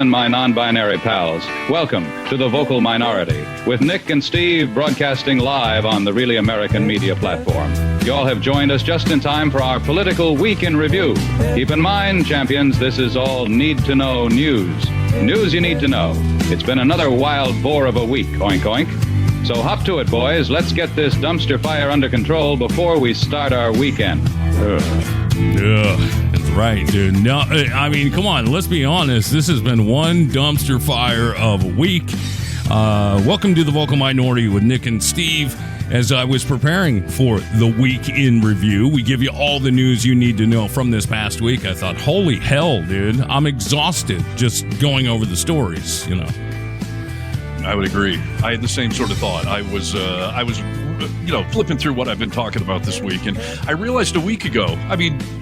And my non-binary pals, welcome to The Vocal Minority, with Nick and Steve broadcasting live on the Really American Media platform. You all have joined us just in time for our political week in review. Keep in mind, champions, this is all need-to-know news. News you need to know. It's been another wild boar of a week, oink oink. So hop to it, boys. Let's get this dumpster fire under control before we start our weekend. That's right, dude. No, I mean, come on. Let's be honest. This has been one dumpster fire of a week. Welcome to the Vocal Minority with Nick and Steve. As I was preparing for the week in review, we give you all the news you need to know from this past week. I thought, holy hell, dude, I'm exhausted just going over the stories, you know. I would agree. I had the same sort of thought. I was flipping through what I've been talking about this week, and I realized a week ago,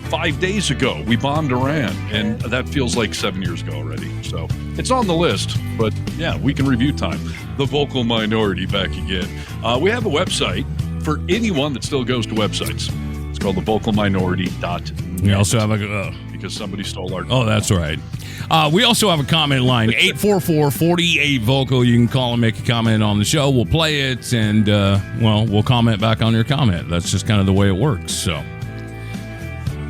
5 days ago, we bombed Iran, and that feels like 7 years ago already. So it's on the list, but yeah, week in review time. The Vocal Minority back again. We have a website for anyone that still goes to websites. It's called thevocalminority.net. We also have because somebody stole our... Oh, that's right. We also have a comment line, 844-48-VOCAL. You can call and make a comment on the show. We'll play it, and, we'll comment back on your comment. That's just kind of the way it works, so...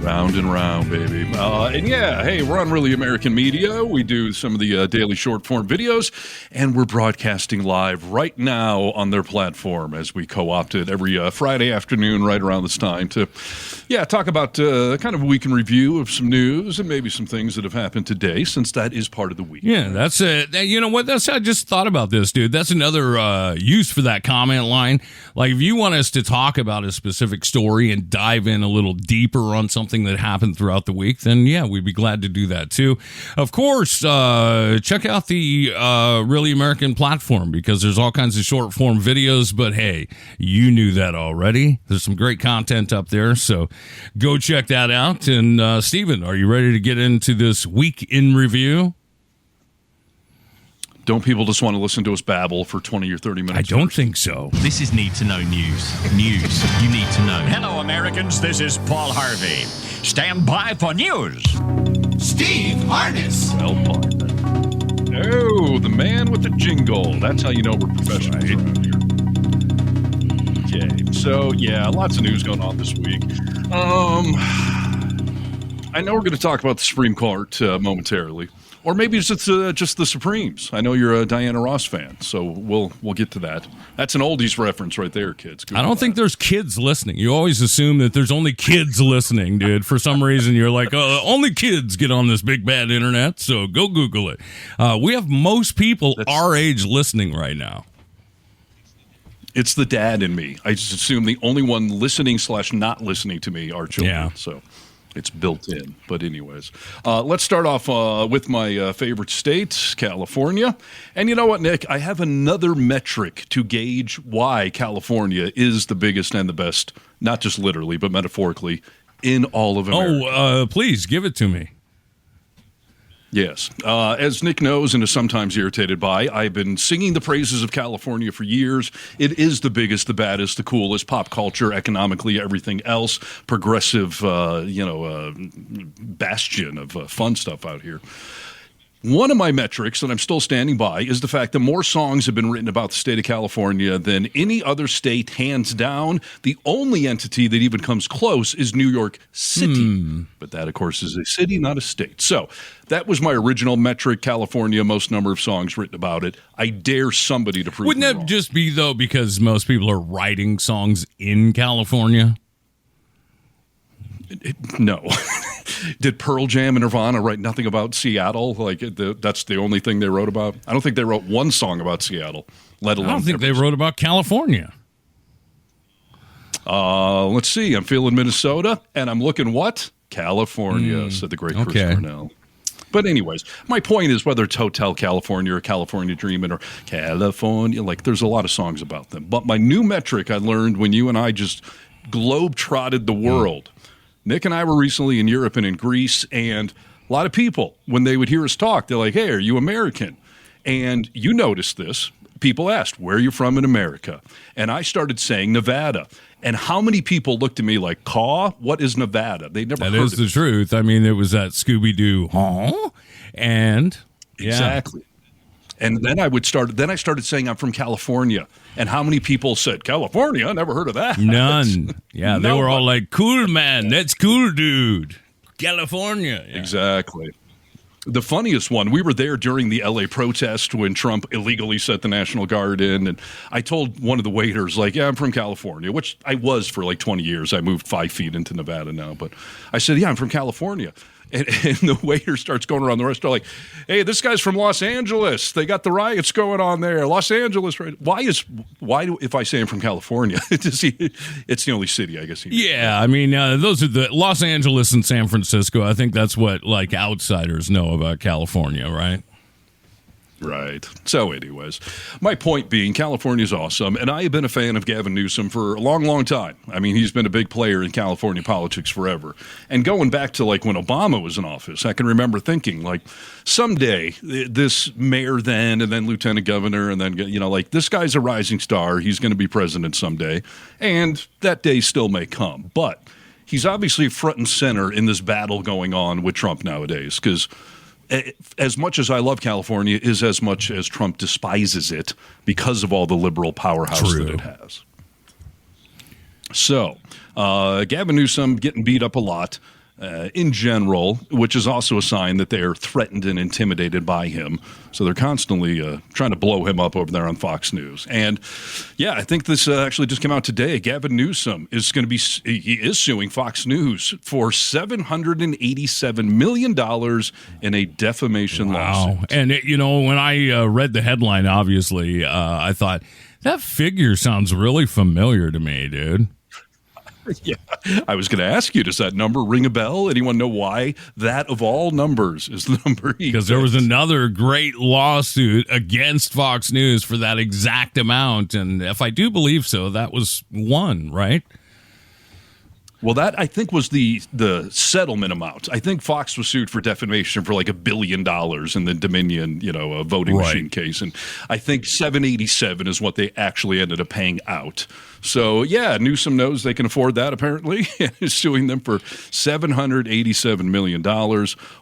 Round and round, baby. And yeah, hey, we're on Really American Media. We do some of the daily short-form videos, and we're broadcasting live right now on their platform as we co-opted every Friday afternoon right around this time to, talk about kind of a week in review of some news and maybe some things that have happened today, since that is part of the week. Yeah, that's it. You know what? I just thought about this, dude. That's another use for that comment line. Like, if you want us to talk about a specific story and dive in a little deeper on something that happened throughout the week, then yeah, we'd be glad to do that too. Of course, check out the Really American platform, because there's all kinds of short form videos, but hey, you knew that already. There's some great content up there, so go check that out. And Steven, are you ready to get into this week in review? Don't people just want to listen to us babble for 20 or 30 minutes? I don't think so. This is Need to Know News. News you need to know. Hello, Americans. This is Paul Harvey. Stand by for news. Steve Harness. Well, Paul. Oh, the man with the jingle. That's how you know we're professionals around here. Okay, so yeah, lots of news going on this week. I know we're going to talk about the Supreme Court momentarily. Or maybe it's just the Supremes. I know you're a Diana Ross fan, so we'll get to that. That's an oldies reference right there, kids. I don't think there's kids listening. You always assume that there's only kids listening, dude. For some reason, you're like, only kids get on this big bad internet, so go Google it. We have most people our age listening right now. It's the dad in me. I just assume the only one listening / not listening to me are children. Yeah. So it's built in. But anyways, let's start off with my favorite state, California. And you know what, Nick? I have another metric to gauge why California is the biggest and the best, not just literally, but metaphorically, in all of America. Please give it to me. Yes. As Nick knows and is sometimes irritated by, I've been singing the praises of California for years. It is the biggest, the baddest, the coolest, pop culture, economically, everything else, progressive, bastion of fun stuff out here. One of my metrics that I'm still standing by is the fact that more songs have been written about the state of California than any other state, hands down. The only entity that even comes close is New York City. But that, of course, is a city, not a state. So that was my original metric, California, most number of songs written about it. I dare somebody to prove Wouldn't me that wrong. just be, though, because most people are writing songs in California? No. Did Pearl Jam and Nirvana write nothing about Seattle? Like, that's the only thing they wrote about? I don't think they wrote one song about Seattle, let alone... I don't think they wrote about California. Let's see. I'm feeling Minnesota, and I'm looking what? California, said the great Chris Cornell. But anyways, my point is, whether it's Hotel California or California Dreamin' or California, like, there's a lot of songs about them. But my new metric I learned when you and I just globe-trotted the world. Nick and I were recently in Europe and in Greece, and a lot of people, when they would hear us talk, they're like, hey, are you American? And you noticed this. People asked, where are you from in America? And I started saying Nevada. And how many people looked at me like, Caw? What is Nevada? They never heard of it. That is the truth. I mean, it was that Scooby-Doo, huh? And Exactly. And then I started saying I'm from California. And how many people said, California? I never heard of that. None. Yeah, they were all like, cool, man. That's cool, dude. California. Yeah. Exactly. The funniest one, we were there during the LA protest when Trump illegally set the National Guard in. And I told one of the waiters, like, yeah, I'm from California, which I was for like 20 years. I moved 5 feet into Nevada now. But I said, yeah, I'm from California. And the waiter starts going around the restaurant like, hey, this guy's from Los Angeles. They got the riots going on there. Los Angeles. Right? If I say I'm from California, it's the only city, I guess. Yeah, I mean, those are the Los Angeles and San Francisco. I think that's what like outsiders know about California, right? Right. So anyways, my point being, California's awesome, and I have been a fan of Gavin Newsom for a long, long time. I mean, he's been a big player in California politics forever. And going back to like when Obama was in office, I can remember thinking like someday this mayor then and then lieutenant governor and then, you know, like this guy's a rising star. He's going to be president someday. And that day still may come. But he's obviously front and center in this battle going on with Trump nowadays because as much as I love California is as much as Trump despises it because of all the liberal powerhouse that it has. So, Gavin Newsom getting beat up a lot in general, which is also a sign that they are threatened and intimidated by him. So they're constantly trying to blow him up over there on Fox News. And yeah, I think this actually just came out today. Gavin Newsom is going to be he is suing Fox News for $787 million in a defamation lawsuit. And when I read the headline, obviously, I thought that figure sounds really familiar to me, dude. Yeah, I was going to ask you, does that number ring a bell? Anyone know why that of all numbers is the number? Because there was another great lawsuit against Fox News for that exact amount. And if I do believe so, that was one, right? Well, that I think was the settlement amount. I think Fox was sued for defamation for like $1 billion in the Dominion, voting machine case, and I think 787 is what they actually ended up paying out. So yeah, Newsom knows they can afford that apparently, and is suing them for $787 million.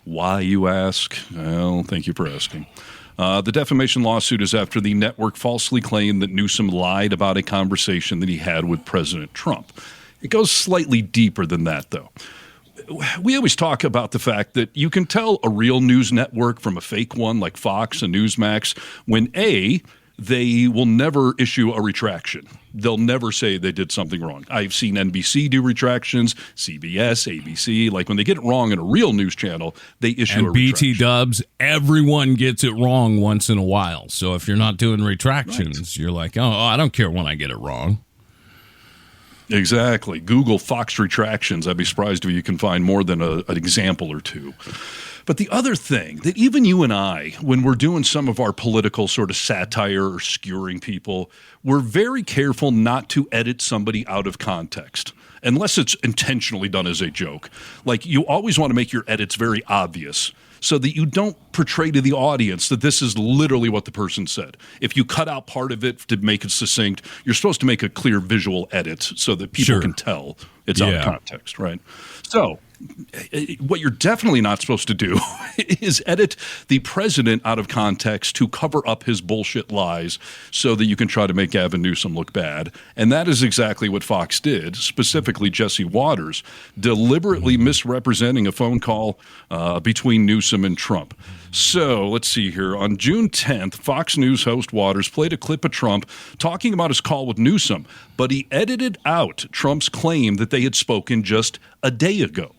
Why, you ask? Well, thank you for asking. The defamation lawsuit is after the network falsely claimed that Newsom lied about a conversation that he had with President Trump. It goes slightly deeper than that, though. We always talk about the fact that you can tell a real news network from a fake one like Fox and Newsmax when, A, they will never issue a retraction. They'll never say they did something wrong. I've seen NBC do retractions, CBS, ABC. Like when they get it wrong in a real news channel, they issue a retraction. BT dubs, everyone gets it wrong once in a while. So if you're not doing retractions, you're like, oh, I don't care when I get it wrong. Exactly. Google Fox retractions. I'd be surprised if you can find more than an example or two. But the other thing that even you and I, when we're doing some of our political sort of satire or skewering people, we're very careful not to edit somebody out of context, unless it's intentionally done as a joke. Like you always want to make your edits very obvious so that you don't portray to the audience that this is literally what the person said. If you cut out part of it to make it succinct, you're supposed to make a clear visual edit so that people can tell it's out of context, right? So what you're definitely not supposed to do is edit the president out of context to cover up his bullshit lies so that you can try to make Gavin Newsom look bad. And that is exactly what Fox did, specifically Jesse Waters, deliberately misrepresenting a phone call between Newsom and Trump. So let's see here. On June 10th, Fox News host Waters played a clip of Trump talking about his call with Newsom, but he edited out Trump's claim that they had spoken just a day ago.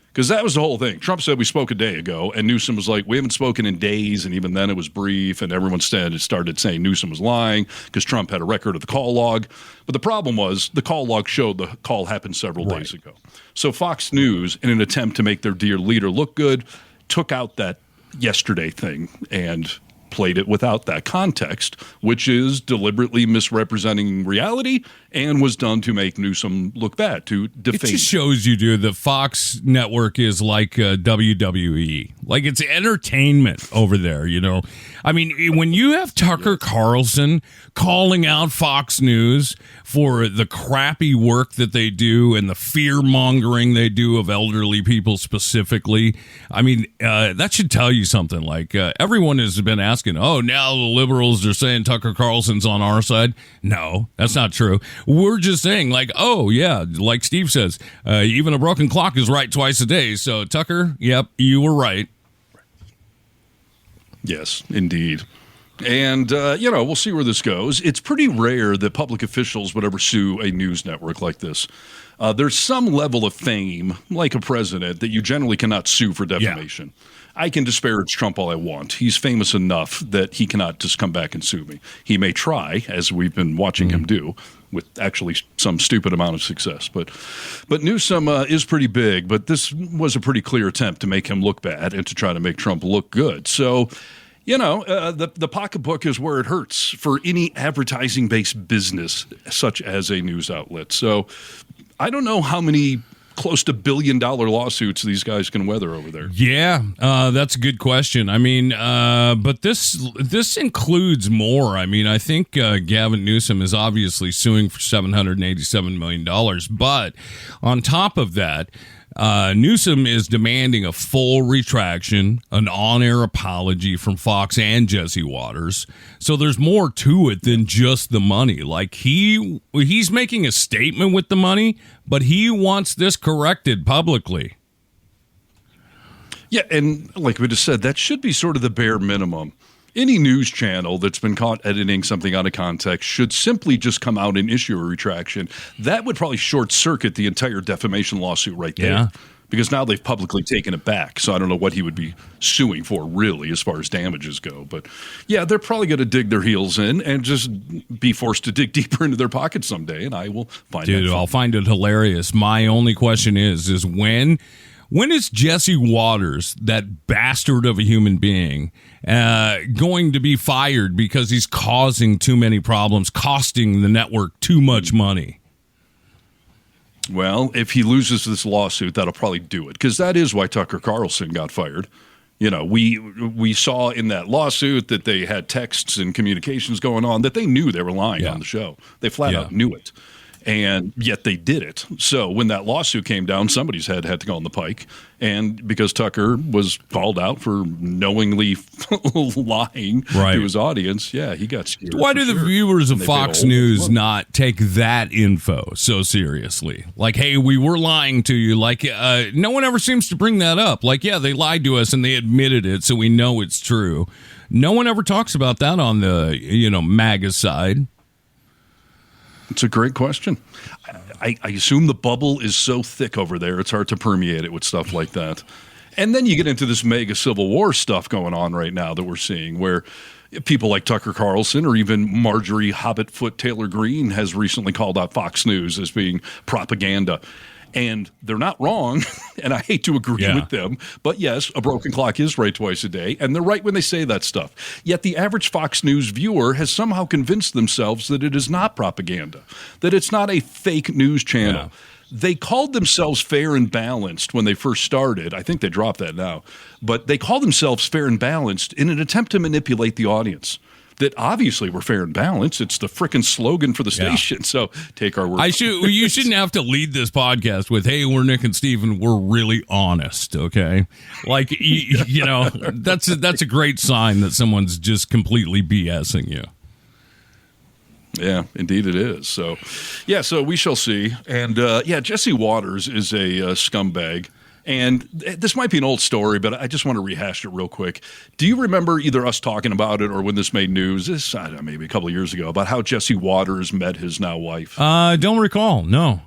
Because that was the whole thing. Trump said we spoke a day ago, and Newsom was like, we haven't spoken in days, and even then it was brief, and everyone started saying Newsom was lying because Trump had a record of the call log. But the problem was the call log showed the call happened several days ago. So Fox News, in an attempt to make their dear leader look good, took out that yesterday thing and played it without that context, which is deliberately misrepresenting reality and was done to make Newsom look bad, to defame. It just shows you, dude, the Fox network is like WWE. Like, it's entertainment over there, you know? I mean, when you have Tucker Carlson calling out Fox News for the crappy work that they do and the fear-mongering they do of elderly people specifically, I mean, that should tell you something. Like, everyone has been asking, oh, now the liberals are saying Tucker Carlson's on our side. No, that's not true. We're just saying, like, oh, yeah, like Steve says, even a broken clock is right twice a day. So, Tucker, yep, you were right. Yes, indeed. And, we'll see where this goes. It's pretty rare that public officials would ever sue a news network like this. There's some level of fame, like a president, that you generally cannot sue for defamation. Yeah. I can disparage Trump all I want. He's famous enough that he cannot just come back and sue me. He may try, as we've been watching him do, with actually some stupid amount of success. But Newsom is pretty big, but this was a pretty clear attempt to make him look bad and to try to make Trump look good. So, the pocketbook is where it hurts for any advertising-based business, such as a news outlet. So I don't know how many close to $1 billion lawsuits these guys can weather over there. Yeah, that's a good question. I mean, but this includes more. I mean, I think Gavin Newsom is obviously suing for $787 million. But on top of that, Newsom is demanding a full retraction, an on-air apology from Fox and Jesse Waters. So there's more to it than just the money. Like, he's making a statement with the money, but he wants this corrected publicly. Yeah, and like we just said, that should be sort of the bare minimum. Any news channel that's been caught editing something out of context should simply just come out and issue a retraction. That would probably short-circuit the entire defamation lawsuit right there. Yeah. Because now they've publicly taken it back. So I don't know what he would be suing for, really, as far as damages go. But, yeah, they're probably going to dig their heels in and just be forced to dig deeper into their pockets someday, and I will find it. Dude, I'll find it hilarious. My only question is when is Jesse Waters, that bastard of a human being, going to be fired because he's causing too many problems, costing the network too much money? Well, if he loses this lawsuit, that'll probably do it, because that is why Tucker Carlson got fired. You know, we saw in that lawsuit that they had texts and communications going on that they knew they were lying on the show. They flat out knew it. And yet they did it. So when that lawsuit came down, somebody's head had to go on the pike. And because Tucker was called out for knowingly lying to his audience, he got scared. Why do the viewers of Fox News not take that info so seriously? Like, hey, we were lying to you. Like, no one ever seems to bring that up. Like, yeah, they lied to us and they admitted it, so we know it's true. No one ever talks about that on the, MAGA side. It's a great question. I assume the bubble is so thick over there, it's hard to permeate it with stuff like that. And then you get into this mega Civil War stuff going on right now that we're seeing, where people like Tucker Carlson or even Marjorie Hobbitfoot Taylor Greene has recently called out Fox News as being propaganda. And they're not wrong, and I hate to agree with them, but yes, a broken clock is right twice a day, and they're right when they say that stuff. Yet the average Fox News viewer has somehow convinced themselves that it is not propaganda, that it's not a fake news channel. Yeah. They called themselves Fair and Balanced when they first started. I think they dropped that now. But they called themselves Fair and Balanced in an attempt to manipulate the audience. That obviously we're fair and balanced. It's the frickin' slogan for the station. So take our word. You shouldn't have to lead this podcast with, "Hey, we're Nick and Steve, and we're really honest." Okay, like that's a great sign that someone's just completely BSing you. Yeah, indeed it is. So, so we shall see. And Jesse Waters is a scumbag. And this might be an old story, but I just want to rehash it real quick. Do you remember either us talking about it or when this made news, this, I don't know, maybe a couple of years ago, about how Jesse Waters met his now wife? Don't recall, no.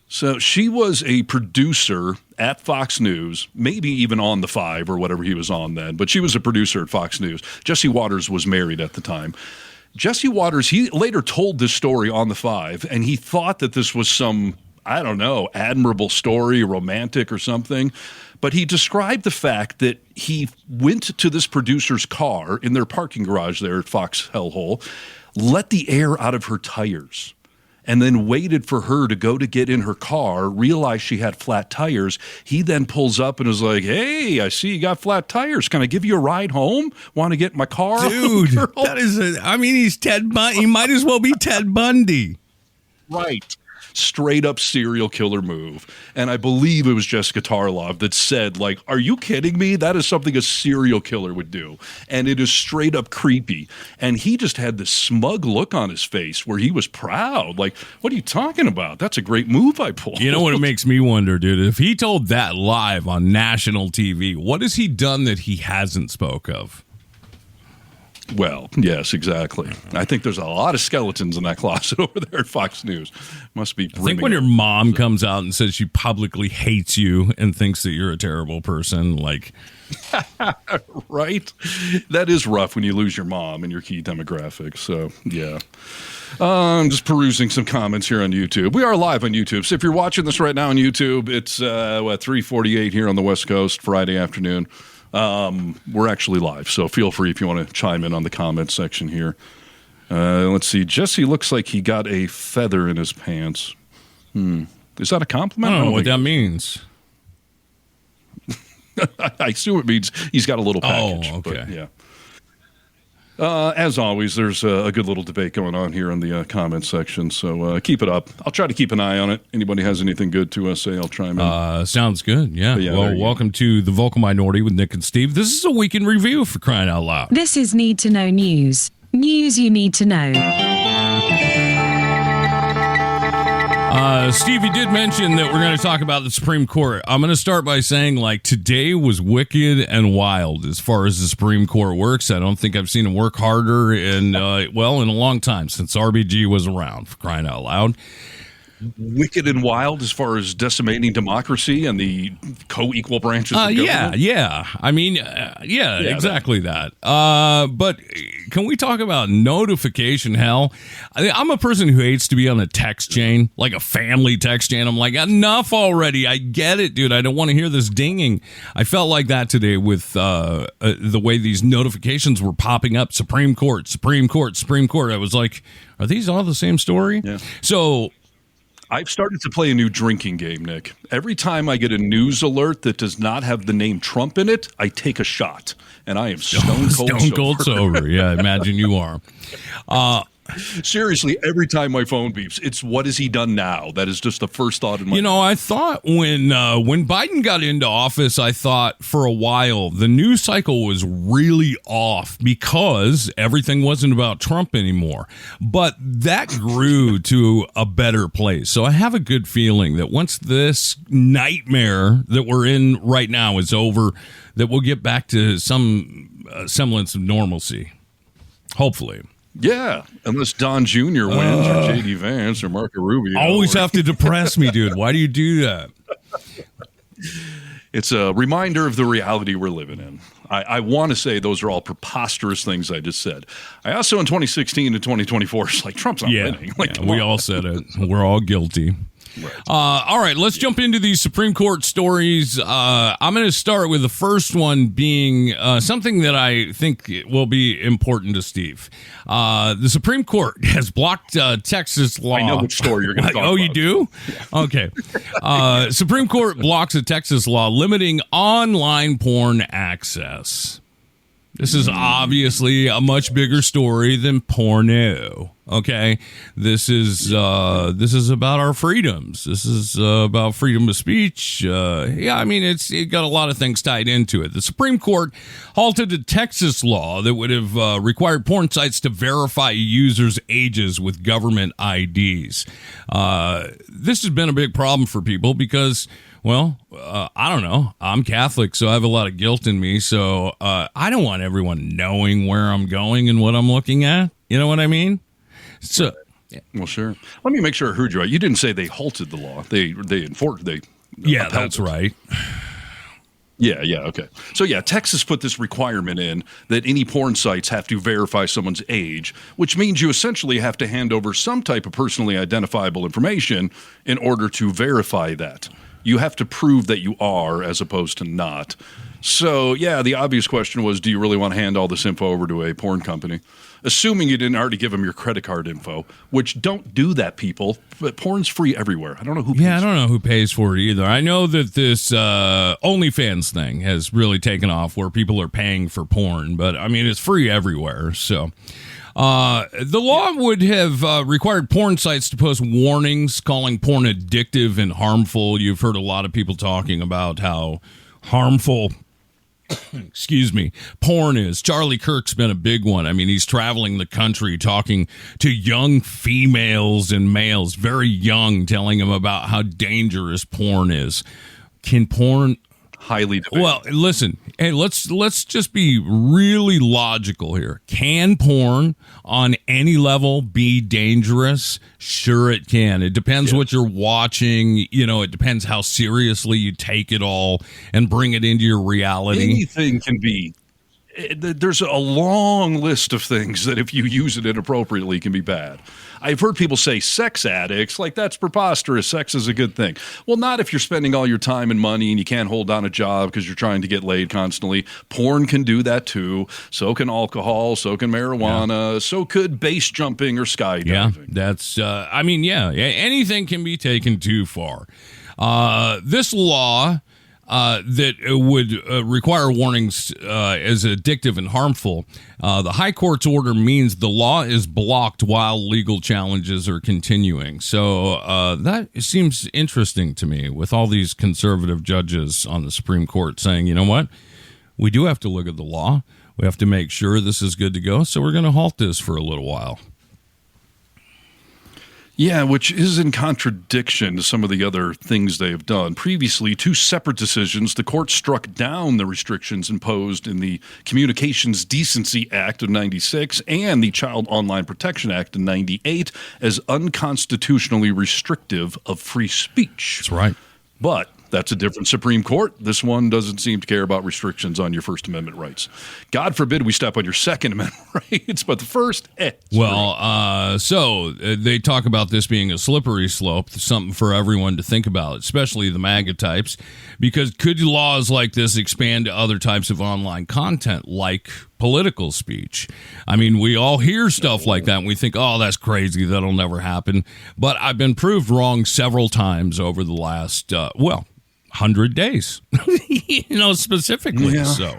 So she was a producer at Fox News, maybe even on the 5 or whatever he was on then, but she was a producer at Fox News. Jesse Waters was married at the time. Jesse Waters, he later told this story on the 5, and he thought that this was some I don't know, admirable story, romantic or something. But he described the fact that he went to this producer's car in their parking garage there at Fox Hellhole, let the air out of her tires, and then waited for her to go to get in her car, realized she had flat tires. He then pulls up and is like, hey, I see you got flat tires. Can I give you a ride home? Want to get in my car? Dude, that is he's Ted Bundy. He might as well be Ted Bundy. Right. Straight up serial killer move. And I believe it was Jessica Tarlov that said, like, are you kidding me? That is something a serial killer would do. And it is straight up creepy. And he just had this smug look on his face where he was proud. Like, what are you talking about? That's a great move I pulled. You know what it makes me wonder, dude? If he told that live on national TV, what has he done that he hasn't spoke of? Well, yes, exactly. I think there's a lot of skeletons in that closet over there at Fox News. Must be. I think when your mom comes out and says she publicly hates you and thinks that you're a terrible person, like, right? That is rough when you lose your mom and your key demographic. So, yeah. I'm just perusing some comments here on YouTube. We are live on YouTube. So if you're watching this right now on YouTube, it's 3:48 here on the West Coast, Friday afternoon. We're actually live, so feel free if you want to chime in on the comment section here. Let's see. Jesse looks like he got a feather in his pants. Is that a compliment? I don't know what that means. I assume it means he's got a little package. Oh, okay. But, yeah. As always, there's a good little debate going on here in the comment section, so keep it up. I'll try to keep an eye on it. Anybody has anything good to say, I'll chime in. Sounds good, yeah. Well, welcome to The Vocal Minority with Nick and Steve. This is a week in review, for crying out loud. This is Need to Know News. News you need to know. Steve, you did mention that we're going to talk about the Supreme Court. I'm going to start by saying, like, today was wicked and wild as far as the Supreme Court works. I don't think I've seen it work harder in a long time, since RBG was around, for crying out loud. Wicked and wild as far as decimating democracy and the co-equal branches of government? Yeah. I mean, exactly that. But can we talk about notification hell? I'm a person who hates to be on a text chain, like a family text chain. I'm like, enough already. I get it, dude. I don't want to hear this dinging. I felt like that today with the way these notifications were popping up. Supreme Court, Supreme Court, Supreme Court. I was like, are these all the same story? Yeah. So I've started to play a new drinking game, Nick. Every time I get a news alert that does not have the name Trump in it, I take a shot, and I am stone cold sober. Yeah, I imagine you are. Seriously, every time my phone beeps, it's what has he done now? That is just the first thought in my mind. I thought when Biden got into office, I thought for a while the news cycle was really off because everything wasn't about Trump anymore. But that grew to a better place. So I have a good feeling that once this nightmare that we're in right now is over, that we'll get back to some semblance of normalcy. Hopefully. Yeah, unless Don Jr. wins or J.D. Vance or Marco Rubio. Always have to depress me, dude. Why do you do that? It's a reminder of the reality we're living in. I want to say those are all preposterous things I just said. I also, in 2016 to 2024, it's like Trump's not winning. We all said it. We're all guilty. Right. All right, let's jump into these Supreme Court stories. I'm going to start with the first one being something that I think will be important to Steve. The Supreme Court has blocked Texas law. I know which story you're going to talk about. Oh, you do? Okay. Supreme Court blocks a Texas law limiting online porn access. This is obviously a much bigger story than porno. Okay, this is about our freedoms. This is about freedom of speech. It got a lot of things tied into it. The Supreme Court halted a Texas law that would have required porn sites to verify users' ages with government IDs. This has been a big problem for people because, I don't know. I'm Catholic, so I have a lot of guilt in me. So I don't want everyone knowing where I'm going and what I'm looking at. You know what I mean? So, well, sure. Let me make sure I heard you right. You didn't say they halted the law. They enforced. That's right. Yeah, okay. So yeah, Texas put this requirement in that any porn sites have to verify someone's age, which means you essentially have to hand over some type of personally identifiable information in order to verify that. You have to prove that you are as opposed to not. So yeah, the obvious question was, do you really want to hand all this info over to a porn company? Assuming you didn't already give them your credit card info, which don't do that, people. But porn's free everywhere. I don't know who pays I don't know who pays for it either. I know that this OnlyFans thing has really taken off where people are paying for porn, but I mean, it's free everywhere. So the law would have required porn sites to post warnings calling porn addictive and harmful. You've heard a lot of people talking about how harmful porn is. Charlie Kirk's been a big one. I mean, he's traveling the country talking to young females and males, very young, telling them about how dangerous porn is. Can porn... Highly debated. Well, listen, hey, let's just be really logical here. Can porn on any level be dangerous? Sure it can. It depends what you're watching. You know, it depends how seriously you take it all and bring it into your reality. Anything can be. There's a long list of things that if you use it inappropriately can be bad. I've heard people say sex addicts, like that's preposterous. Sex is a good thing. Well, not if you're spending all your time and money and you can't hold down a job because you're trying to get laid constantly. Porn can do that too. So can alcohol. So can marijuana. Yeah. So could base jumping or skydiving. Yeah, that's, anything can be taken too far. This law... that would require warnings as addictive and harmful. The High Court's order means the law is blocked while legal challenges are continuing. So that seems interesting to me, with all these conservative judges on the Supreme Court saying, you know what, we do have to look at the law. We have to make sure this is good to go. So we're going to halt this for a little while. Yeah, which is in contradiction to some of the other things they have done. Previously, two separate decisions, the court struck down the restrictions imposed in the Communications Decency Act of 96 and the Child Online Protection Act of 98 as unconstitutionally restrictive of free speech. That's right. But that's a different Supreme Court. This one doesn't seem to care about restrictions on your First Amendment rights. God forbid we step on your Second Amendment rights, but the first, so they talk about this being a slippery slope, something for everyone to think about, especially the MAGA types, because could laws like this expand to other types of online content, like political speech? I mean, we all hear stuff like that and we think, oh, that's crazy, that'll never happen. But I've been proved wrong several times over the last 100 days, specifically. Yeah. So,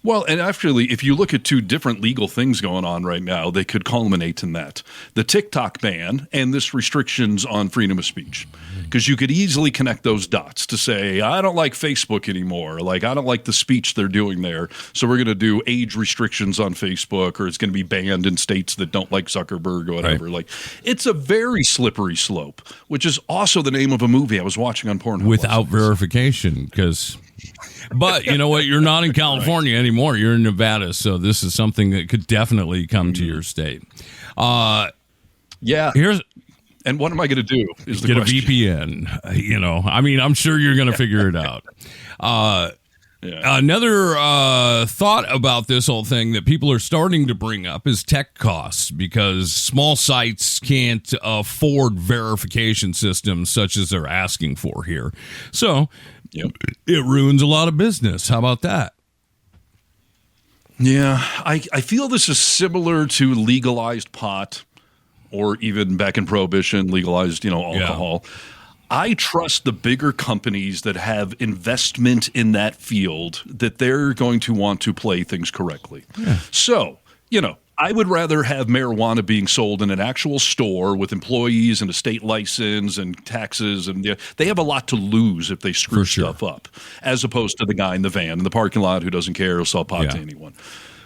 well, and actually, if you look at two different legal things going on right now, they could culminate in that. The TikTok ban and this restrictions on freedom of speech. Because you could easily connect those dots to say, I don't like Facebook anymore. Like, I don't like the speech they're doing there. So we're going to do age restrictions on Facebook, or it's going to be banned in states that don't like Zuckerberg or whatever. Right. Like, it's a very slippery slope, which is also the name of a movie I was watching on Pornhub. Without verification, because... But you know what? You're not in California anymore. You're in Nevada. So this is something that could definitely come to your state. Yeah. And what am I going to do? Is the get question. A VPN. I mean, I'm sure you're going to figure it out. Another thought about this whole thing that people are starting to bring up is tech costs, because small sites can't afford verification systems such as they're asking for here. So it ruins a lot of business. How about that? Yeah, I feel this is similar to legalized pot, or even back in Prohibition, legalized, alcohol. Yeah. I trust the bigger companies that have investment in that field, that they're going to want to play things correctly. Yeah. So, I would rather have marijuana being sold in an actual store with employees and a state license and taxes, and they have a lot to lose if they screw stuff up, as opposed to the guy in the van in the parking lot who doesn't care, will sell pot to anyone.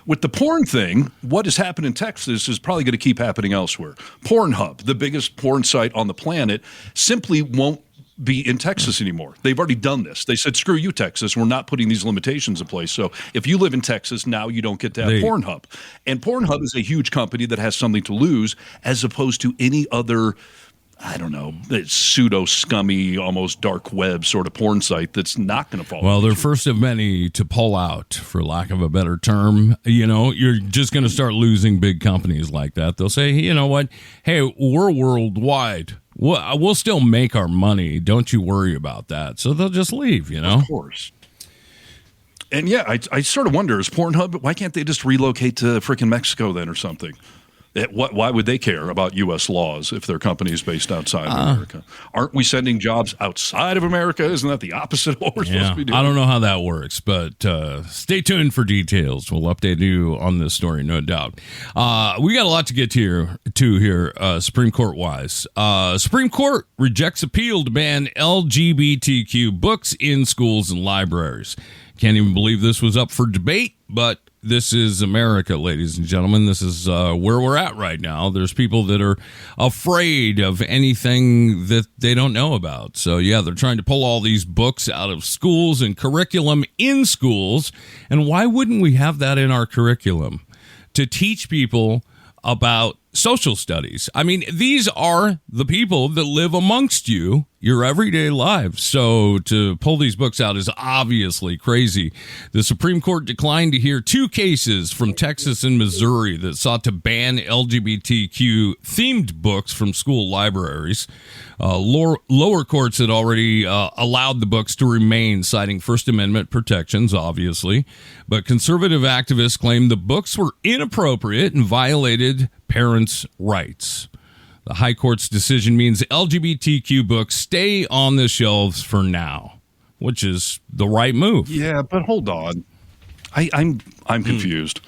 With the porn thing, what has happened in Texas is probably going to keep happening elsewhere. Pornhub, the biggest porn site on the planet, simply won't be in Texas anymore. They've already done this. They said, screw you, Texas. We're not putting these limitations in place. So if you live in Texas, now you don't get to have Pornhub. And Pornhub is a huge company that has something to lose, as opposed to any other I don't know, pseudo scummy, almost dark web sort of porn site that's not going to fall. Well, they're first of many to pull out, for lack of a better term. You're just going to start losing big companies like that. They'll say, you know what? Hey, we're worldwide. We'll still make our money. Don't you worry about that. So they'll just leave, Of course. And yeah, I sort of wonder, is Pornhub, why can't they just relocate to freaking Mexico then or something? Why would they care about U.S. laws if their company is based outside of America? Aren't we sending jobs outside of America? Isn't that the opposite of what we're supposed to be doing? I don't know how that works, but stay tuned for details. We'll update you on this story, no doubt. We got a lot to get to here, Supreme Court-wise. Supreme Court rejects appeal to ban LGBTQ books in schools and libraries. Can't even believe this was up for debate, but this is America, ladies and gentlemen. This is where we're at right now. There's people that are afraid of anything that they don't know about. So, yeah, they're trying to pull all these books out of schools and curriculum in schools. And why wouldn't we have that in our curriculum? To teach people about social studies. I mean, these are the people that live amongst you, your everyday lives. So to pull these books out is obviously crazy. The Supreme Court declined to hear two cases from Texas and Missouri that sought to ban LGBTQ themed books from school libraries. Lower courts had already allowed the books to remain, citing First Amendment protections, obviously. But conservative activists claimed the books were inappropriate and violated parents' rights. The High Court's decision means LGBTQ books stay on the shelves for now, which is the right move. Yeah, but hold on. I'm confused.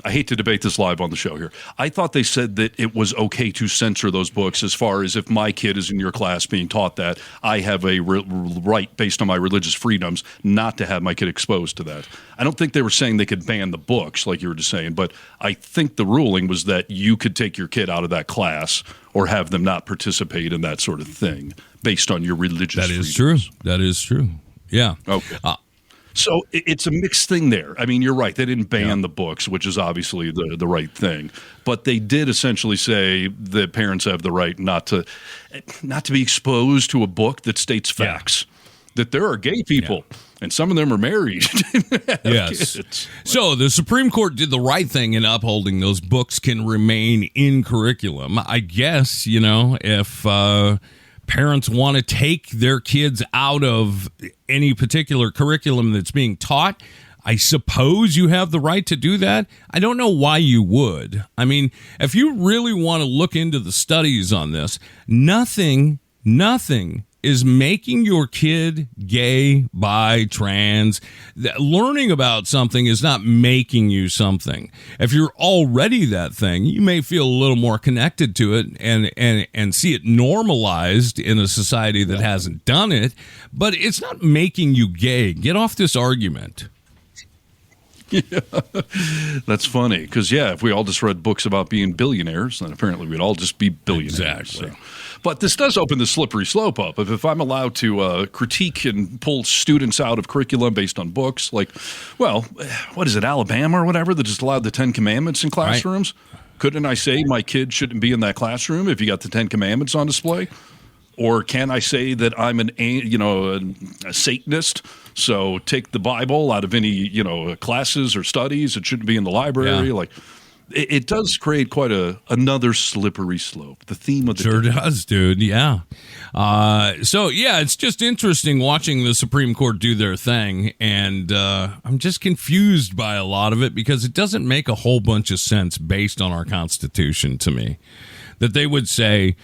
I hate to debate this live on the show here. I thought they said that it was okay to censor those books as far as if my kid is in your class being taught that, I have a right based on my religious freedoms not to have my kid exposed to that. I don't think they were saying they could ban the books like you were just saying, but I think the ruling was that you could take your kid out of that class or have them not participate in that sort of thing based on your religious freedoms. True. That is true. Yeah. Okay. So it's a mixed thing there. I mean, you're right. They didn't ban the books, which is obviously the right thing. But they did essentially say that parents have the right not to be exposed to a book that states facts. That there are gay people, and some of them are married. Yes. Kids. So the Supreme Court did the right thing in upholding those books can remain in curriculum. I guess, if parents want to take their kids out of any particular curriculum that's being taught, I suppose you have the right to do that. I don't know why you would. I mean, if you really want to look into the studies on this, nothing is making your kid gay, bi, trans. Learning about something is not making you something. If you're already that thing, you may feel a little more connected to it and see it normalized in a society that hasn't done it, but it's not making you gay. Get off this argument. Yeah, that's funny because, if we all just read books about being billionaires, then apparently we'd all just be billionaires. Exactly. So. But this does open the slippery slope up. If I'm allowed to critique and pull students out of curriculum based on books, like, what is it, Alabama or whatever, that just allowed the 10 Commandments in classrooms? Right. Couldn't I say my kid shouldn't be in that classroom if you got the 10 Commandments on display? Or can I say that I'm a Satanist? So take the Bible out of any, classes or studies. It shouldn't be in the library. Yeah. Like, it does create quite another slippery slope. The theme of the sure does, dude. Yeah. It's just interesting watching the Supreme Court do their thing, and I'm just confused by a lot of it because it doesn't make a whole bunch of sense based on our Constitution to me. That they would say,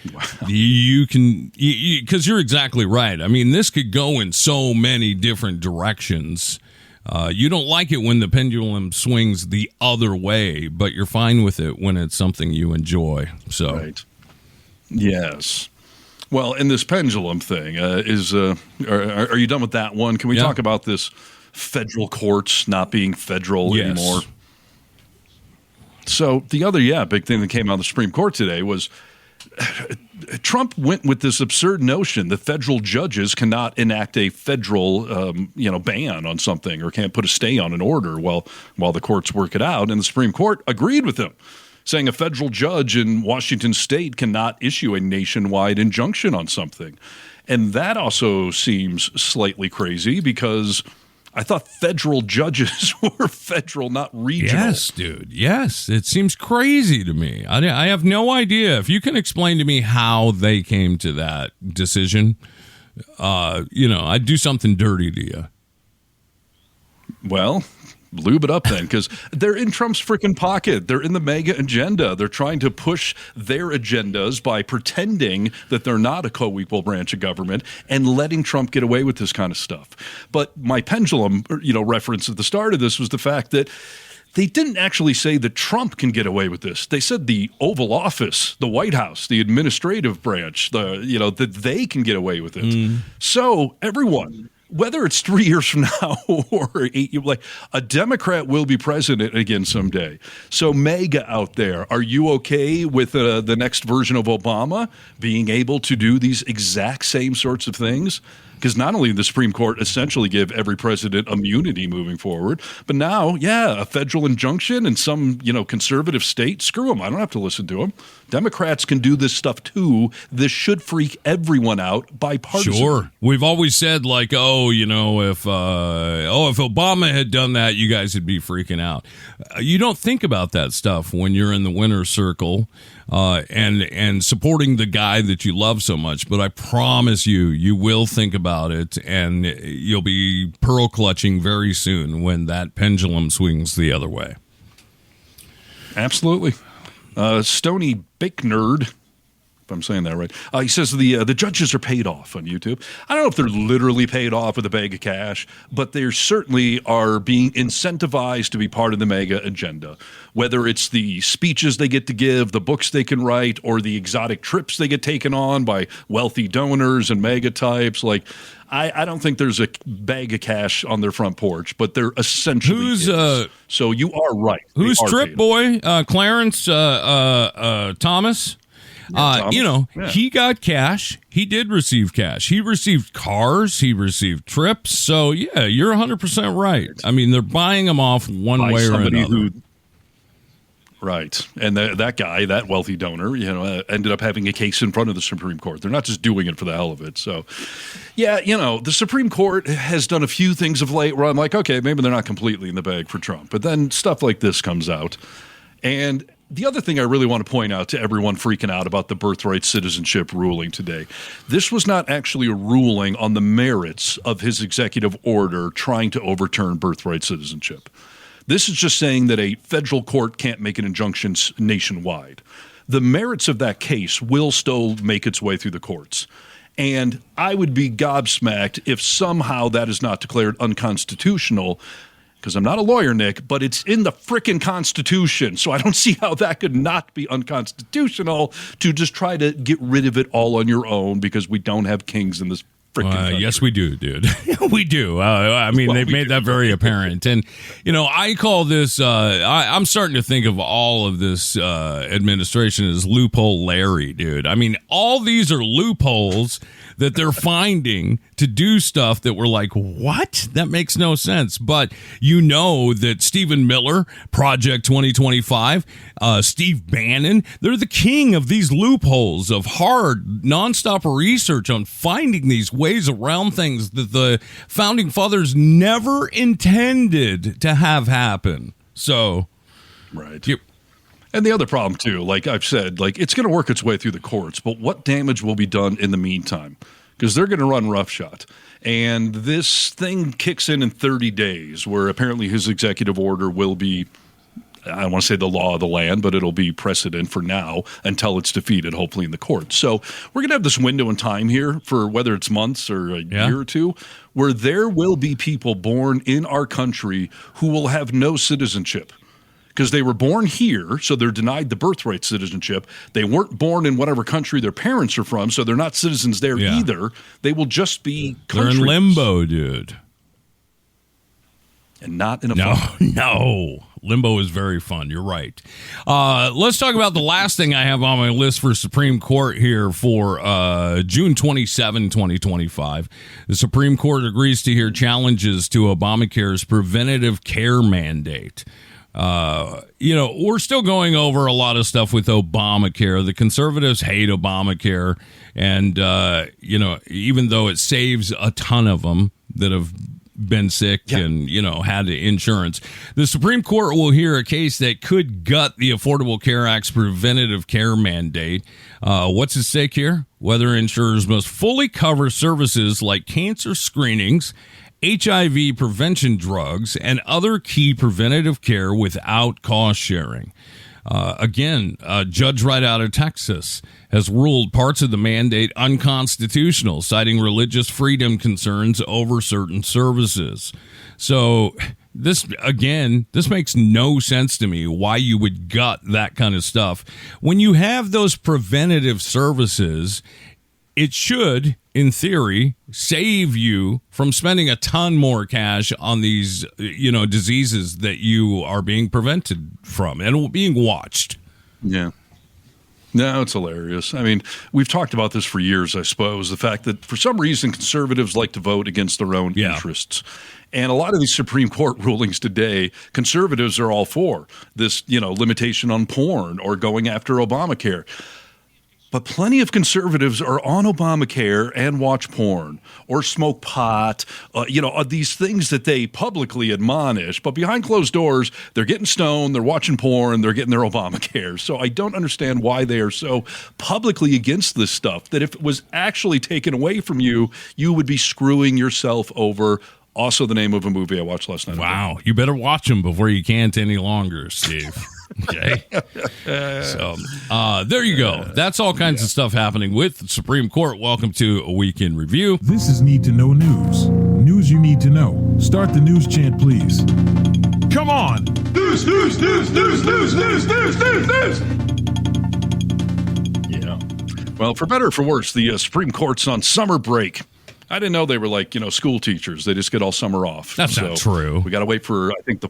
you can, because you're exactly right. I mean, this could go in so many different directions. You don't like it when the pendulum swings the other way, but you're fine with it when it's something you enjoy. So, right. Yes. Well, and this pendulum thing are you done with that one? Can we talk about this federal courts not being federal anymore? So the other, big thing that came out of the Supreme Court today was Trump went with this absurd notion that federal judges cannot enact a federal, ban on something or can't put a stay on an order while the courts work it out. And the Supreme Court agreed with him, saying a federal judge in Washington state cannot issue a nationwide injunction on something. And that also seems slightly crazy because I thought federal judges were federal, not regional. Yes, dude. Yes. It seems crazy to me. I have no idea. If you can explain to me how they came to that decision, I'd do something dirty to you. Well, lube it up then, because they're in Trump's freaking pocket. They're in the MAGA agenda. They're trying to push their agendas by pretending that they're not a co-equal branch of government and letting Trump get away with this kind of stuff. But my pendulum, reference at the start of this was the fact that they didn't actually say that Trump can get away with this. They said the Oval Office, the White House, the administrative branch, that they can get away with it. So everyone, whether it's 3 years from now or 8 years, a Democrat will be president again someday. So MAGA out there, are you okay with the next version of Obama being able to do these exact same sorts of things? Because not only did the Supreme Court essentially give every president immunity moving forward, but now, a federal injunction in some, conservative state, screw them. I don't have to listen to them. Democrats can do this stuff too. This should freak everyone out, bipartisan. Sure. We've always said if Obama had done that, you guys would be freaking out. You don't think about that stuff when you're in the winner's circle and supporting the guy that you love so much. But I promise you will think about it, and you'll be pearl clutching very soon when that pendulum swings the other way. Absolutely. Stony Bake Nerd, if I'm saying that right, he says the judges are paid off on YouTube. I don't know if they're literally paid off with a bag of cash, but they certainly are being incentivized to be part of the MAGA agenda, whether it's the speeches they get to give, the books they can write, or the exotic trips they get taken on by wealthy donors and MAGA types. I don't think there's a bag of cash on their front porch, but there essentially is. So you are right. Who's Trip Boy? Clarence Thomas? He got cash. He did receive cash. He received cars. He received trips. So, yeah, you're 100% right. I mean, they're buying them off one way or another. Right. And that guy, that wealthy donor, ended up having a case in front of the Supreme Court. They're not just doing it for the hell of it. So, the Supreme Court has done a few things of late where I'm like, okay, maybe they're not completely in the bag for Trump. But then stuff like this comes out. And the other thing I really want to point out to everyone freaking out about the birthright citizenship ruling today, this was not actually a ruling on the merits of his executive order trying to overturn birthright citizenship. This is just saying that a federal court can't make an injunction nationwide. The merits of that case will still make its way through the courts. And I would be gobsmacked if somehow that is not declared unconstitutional, because I'm not a lawyer, Nick, but it's in the frickin' Constitution. So I don't see how that could not be unconstitutional to just try to get rid of it all on your own because we don't have kings in this frickin' country. Yes, we do, dude. We do. They've made that very apparent. And, I call this, I'm starting to think of all of this administration as loophole Larry, dude. I mean, all these are loopholes that they're finding to do stuff that we're like, what? That makes no sense. But that Stephen Miller, Project 2025, Steve Bannon, they're the king of these loopholes of hard, nonstop research on finding these ways around things that the founding fathers never intended to have happen. So, right. And the other problem, too, like I've said, it's going to work its way through the courts, but what damage will be done in the meantime? Because they're going to run roughshod. And this thing kicks in 30 days, where apparently his executive order will be, I don't want to say the law of the land, but it'll be precedent for now until it's defeated, hopefully in the courts. So we're going to have this window in time here for whether it's months or a year or two, where there will be people born in our country who will have no citizenship. Because they were born here, so they're denied the birthright citizenship. They weren't born in whatever country their parents are from, so they're not citizens there either. They will just be countries. They're in limbo, dude. And not in a No. Limbo is very fun. You're right. Let's talk about the last thing I have on my list for Supreme Court here for June 27, 2025. The Supreme Court agrees to hear challenges to Obamacare's preventative care mandate. We're still going over a lot of stuff with Obamacare. The conservatives hate Obamacare. And, even though it saves a ton of them that have been sick and, had insurance, the Supreme Court will hear a case that could gut the Affordable Care Act's preventative care mandate. What's at stake here? Whether insurers must fully cover services like cancer screenings, HIV prevention drugs, and other key preventative care without cost sharing. Again, a judge right out of Texas has ruled parts of the mandate unconstitutional, citing religious freedom concerns over certain services. So this makes no sense to me why you would gut that kind of stuff. When you have those preventative services, it should, in theory, save you from spending a ton more cash on these, diseases that you are being prevented from and being watched. Yeah. No, it's hilarious. I mean, we've talked about this for years, I suppose, the fact that for some reason conservatives like to vote against their own interests. And a lot of these Supreme Court rulings today, conservatives are all for this, limitation on porn or going after Obamacare. But plenty of conservatives are on Obamacare and watch porn or smoke pot, these things that they publicly admonish. But behind closed doors, they're getting stoned, they're watching porn, they're getting their Obamacare. So I don't understand why they are so publicly against this stuff, that if it was actually taken away from you, you would be screwing yourself over. Also the name of a movie I watched last night. Wow. You better watch them before you can't any longer, Steve. Okay. So there you go. That's all kinds of stuff happening with the Supreme Court. Welcome to A Week in Review. This is Need to Know News. News you need to know. Start the news chant, please. Come on. News, news, news, news, news, news, news, news, news. Yeah. Well, for better or for worse, the Supreme Court's on summer break. I didn't know they were like, school teachers. They just get all summer off. That's not true. We got to wait for, I think,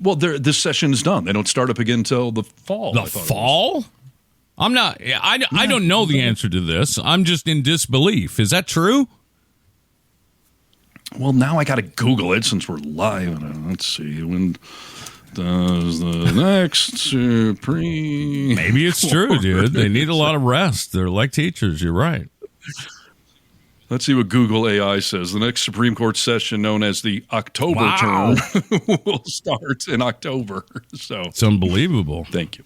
this session is done. They don't start up again until the fall. The fall? I'm not. I don't know the answer to this. I'm just in disbelief. Is that true? Well, now I got to Google it since we're live. Let's see. When does the next Supreme? Maybe it's true, dude. They need a lot of rest. They're like teachers. You're right. Let's see what Google AI says. The next Supreme Court session, known as the October term, will start in October. So it's unbelievable. Thank you.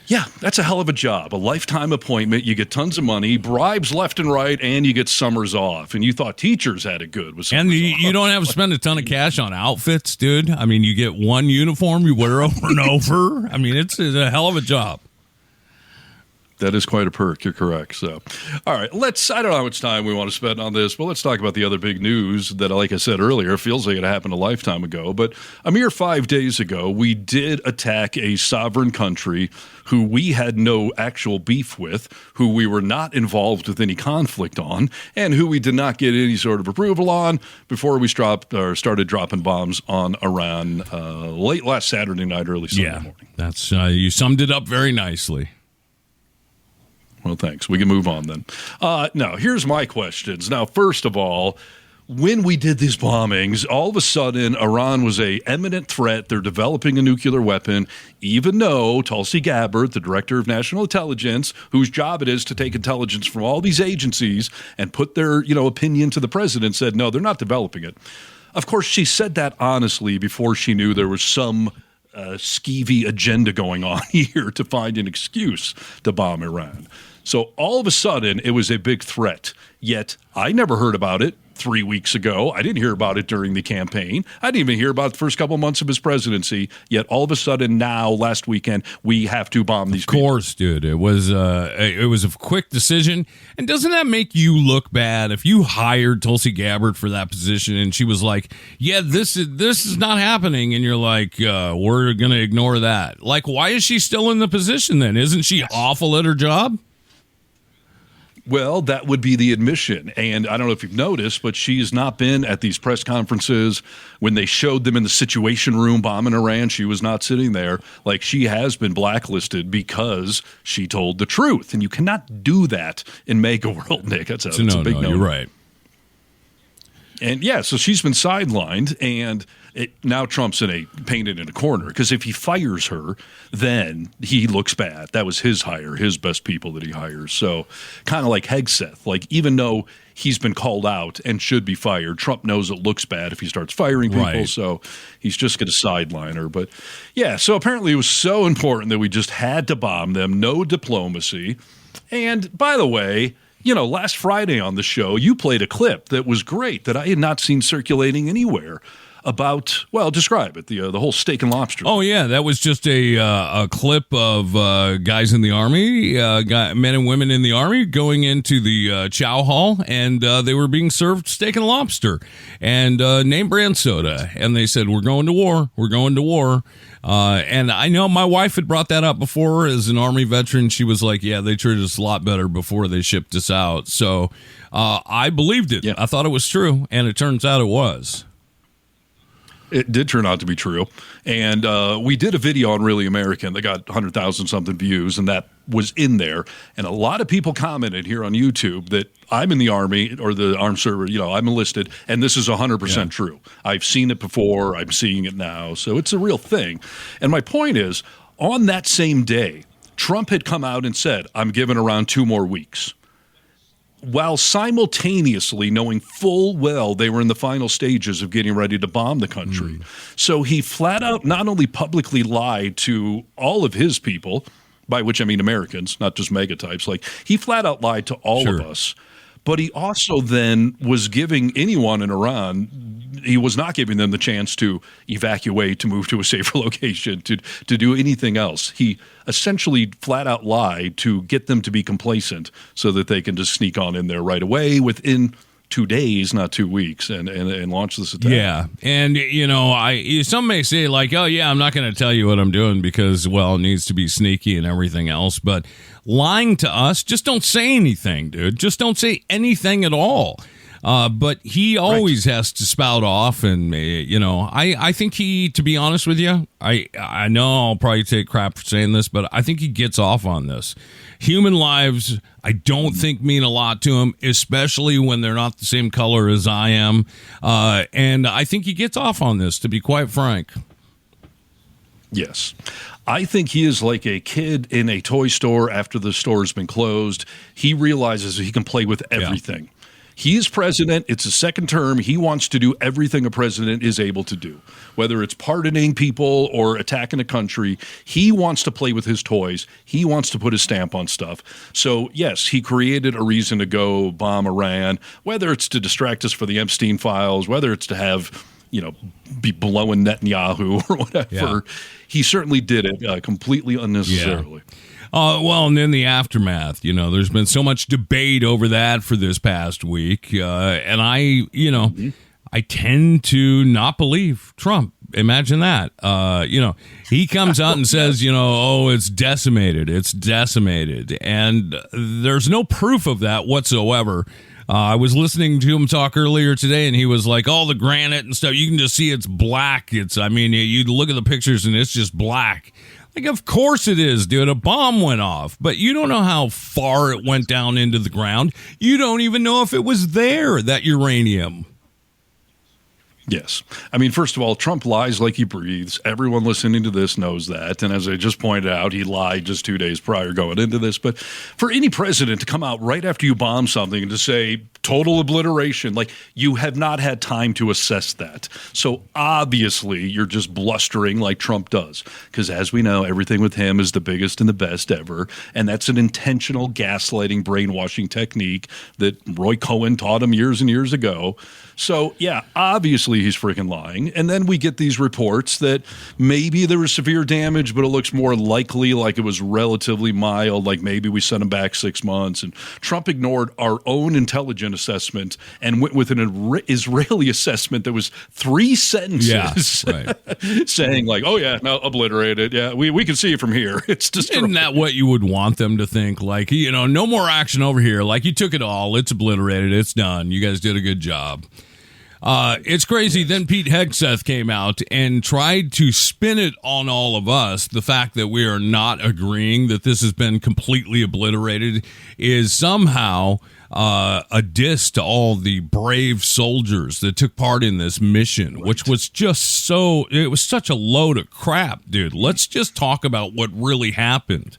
Yeah, that's a hell of a job. A lifetime appointment. You get tons of money, bribes left and right, and you get summers off. And you thought teachers had it good. And you don't have to spend a ton of cash on outfits, dude. I mean, you get one uniform you wear over and over. I mean, it's a hell of a job. That is quite a perk. You're correct. So, all right, I don't know how much time we want to spend on this, but let's talk about the other big news that, like I said earlier, feels like it happened a lifetime ago. But a mere 5 days ago, we did attack a sovereign country who we had no actual beef with, who we were not involved with any conflict on, and who we did not get any sort of approval on before we started dropping bombs on Iran late last Saturday night, early Sunday morning. That's you summed it up very nicely. Well, thanks. We can move on then. Now, here's my questions. Now, first of all, when we did these bombings, all of a sudden, Iran was an imminent threat. They're developing a nuclear weapon, even though Tulsi Gabbard, the director of national intelligence, whose job it is to take intelligence from all these agencies and put their, opinion to the president, said, no, they're not developing it. Of course, she said that honestly before she knew there was some skeevy agenda going on here to find an excuse to bomb Iran. So all of a sudden, it was a big threat. Yet I never heard about it 3 weeks ago. I didn't hear about it during the campaign. I didn't even hear about the first couple months of his presidency. Yet all of a sudden now, last weekend, we have to bomb these people. Of course, dude. It was a quick decision. And doesn't that make you look bad if you hired Tulsi Gabbard for that position and she was like, yeah, this is not happening, and you're like, we're going to ignore that. Like, why is she still in the position then? Isn't she awful at her job? Well, that would be the admission. And I don't know if you've noticed, but she's not been at these press conferences. When they showed them in the Situation Room bombing Iran, she was not sitting there. Like, she has been blacklisted because she told the truth. And you cannot do that in MAGA world, Nick. That's a big no. You're right. And yeah, so she's been sidelined. And now Trump's painted in a corner, because if he fires her, then he looks bad. That was his hire, his best people that he hires. So kind of like Hegseth, like even though he's been called out and should be fired, Trump knows it looks bad if he starts firing people. Right. So he's just going to sideline her. But yeah, so apparently it was so important that we just had to bomb them. No diplomacy. And by the way, last Friday on the show, you played a clip that was great that I had not seen circulating anywhere about, well, describe it, the whole steak and lobster. Oh, yeah, that was just a clip of guys in the Army, men and women in the Army going into the chow hall, and they were being served steak and lobster and name brand soda. And they said, we're going to war. We're going to war. And I know my wife had brought that up before as an Army veteran. She was like, yeah, they treated us a lot better before they shipped us out. So I believed it. Yeah. I thought it was true, and it turns out it was. It did turn out to be true. And we did a video on Really American that got 100,000 something views, and that was in there. And a lot of people commented here on YouTube that I'm in the Army or the armed service, I'm enlisted, and this is 100% true. I've seen it before. I'm seeing it now. So it's a real thing. And my point is, on that same day, Trump had come out and said, I'm giving around 2 more weeks, while simultaneously knowing full well they were in the final stages of getting ready to bomb the country. So he flat out not only publicly lied to all of his people, by which I mean Americans, not just mega types, like he flat out lied to all of us, but he also then was giving anyone in Iran, he was not giving them the chance to evacuate, to move to a safer location, to do anything else. He essentially flat out lied to get them to be complacent so that they can just sneak on in there right away within 2 days, not 2 weeks, and launch this attack. Yeah, and some may say like, oh yeah, I'm not going to tell you what I'm doing because, well, it needs to be sneaky and everything else. But lying to us, just don't say anything, dude. Just don't say anything at all. But he always has to spout off, and I think he, to be honest with you, I know I'll probably take crap for saying this, but I think he gets off on this. Human lives, I don't think mean a lot to him, especially when they're not the same color as I am. And I think he gets off on this, to be quite frank. Yes. I think he is like a kid in a toy store after the store's been closed. He realizes he can play with everything. Yeah. He is president. It's his second term. He wants to do everything a president is able to do, whether it's pardoning people or attacking a country. He wants to play with his toys. He wants to put his stamp on stuff. So, yes, he created a reason to go bomb Iran, whether it's to distract us for the Epstein files, whether it's to have, be blowing Netanyahu or whatever. Yeah. He certainly did it completely unnecessarily. Yeah. Well, and then the aftermath, there's been so much debate over that for this past week. And I tend to not believe Trump. Imagine that. He comes out and says, it's decimated. It's decimated. And there's no proof of that whatsoever. I was listening to him talk earlier today, and he was like, all the granite and stuff, you can just see it's black. You look at the pictures, and it's just black. Like, of course it is, dude. A bomb went off, but you don't know how far it went down into the ground. You don't even know if it was there, that uranium. Yes. I mean, first of all, Trump lies like he breathes. Everyone listening to this knows that. And as I just pointed out, he lied just 2 days prior going into this. But for any president to come out right after you bomb something and to say total obliteration, like, you have not had time to assess that. So obviously you're just blustering like Trump does. Because as we know, everything with him is the biggest and the best ever. And that's an intentional gaslighting, brainwashing technique that Roy Cohen taught him years and years ago. So, yeah, obviously he's freaking lying. And then we get these reports that maybe there was severe damage, but it looks more likely like it was relatively mild, like maybe we sent him back 6 months. And Trump ignored our own intelligence assessment and went with an Israeli assessment that was 3 sentences saying like, oh, yeah, no, obliterated. Yeah, we can see it from here. It's destroyed. Isn't that what you would want them to think? Like, no more action over here. Like, you took it all. It's obliterated. It's done. You guys did a good job. It's crazy. Then Pete Hegseth came out and tried to spin it on all of us. The fact that we are not agreeing that this has been completely obliterated is somehow a diss to all the brave soldiers that took part in this mission, which was just it was such a load of crap, dude. Let's just talk about what really happened.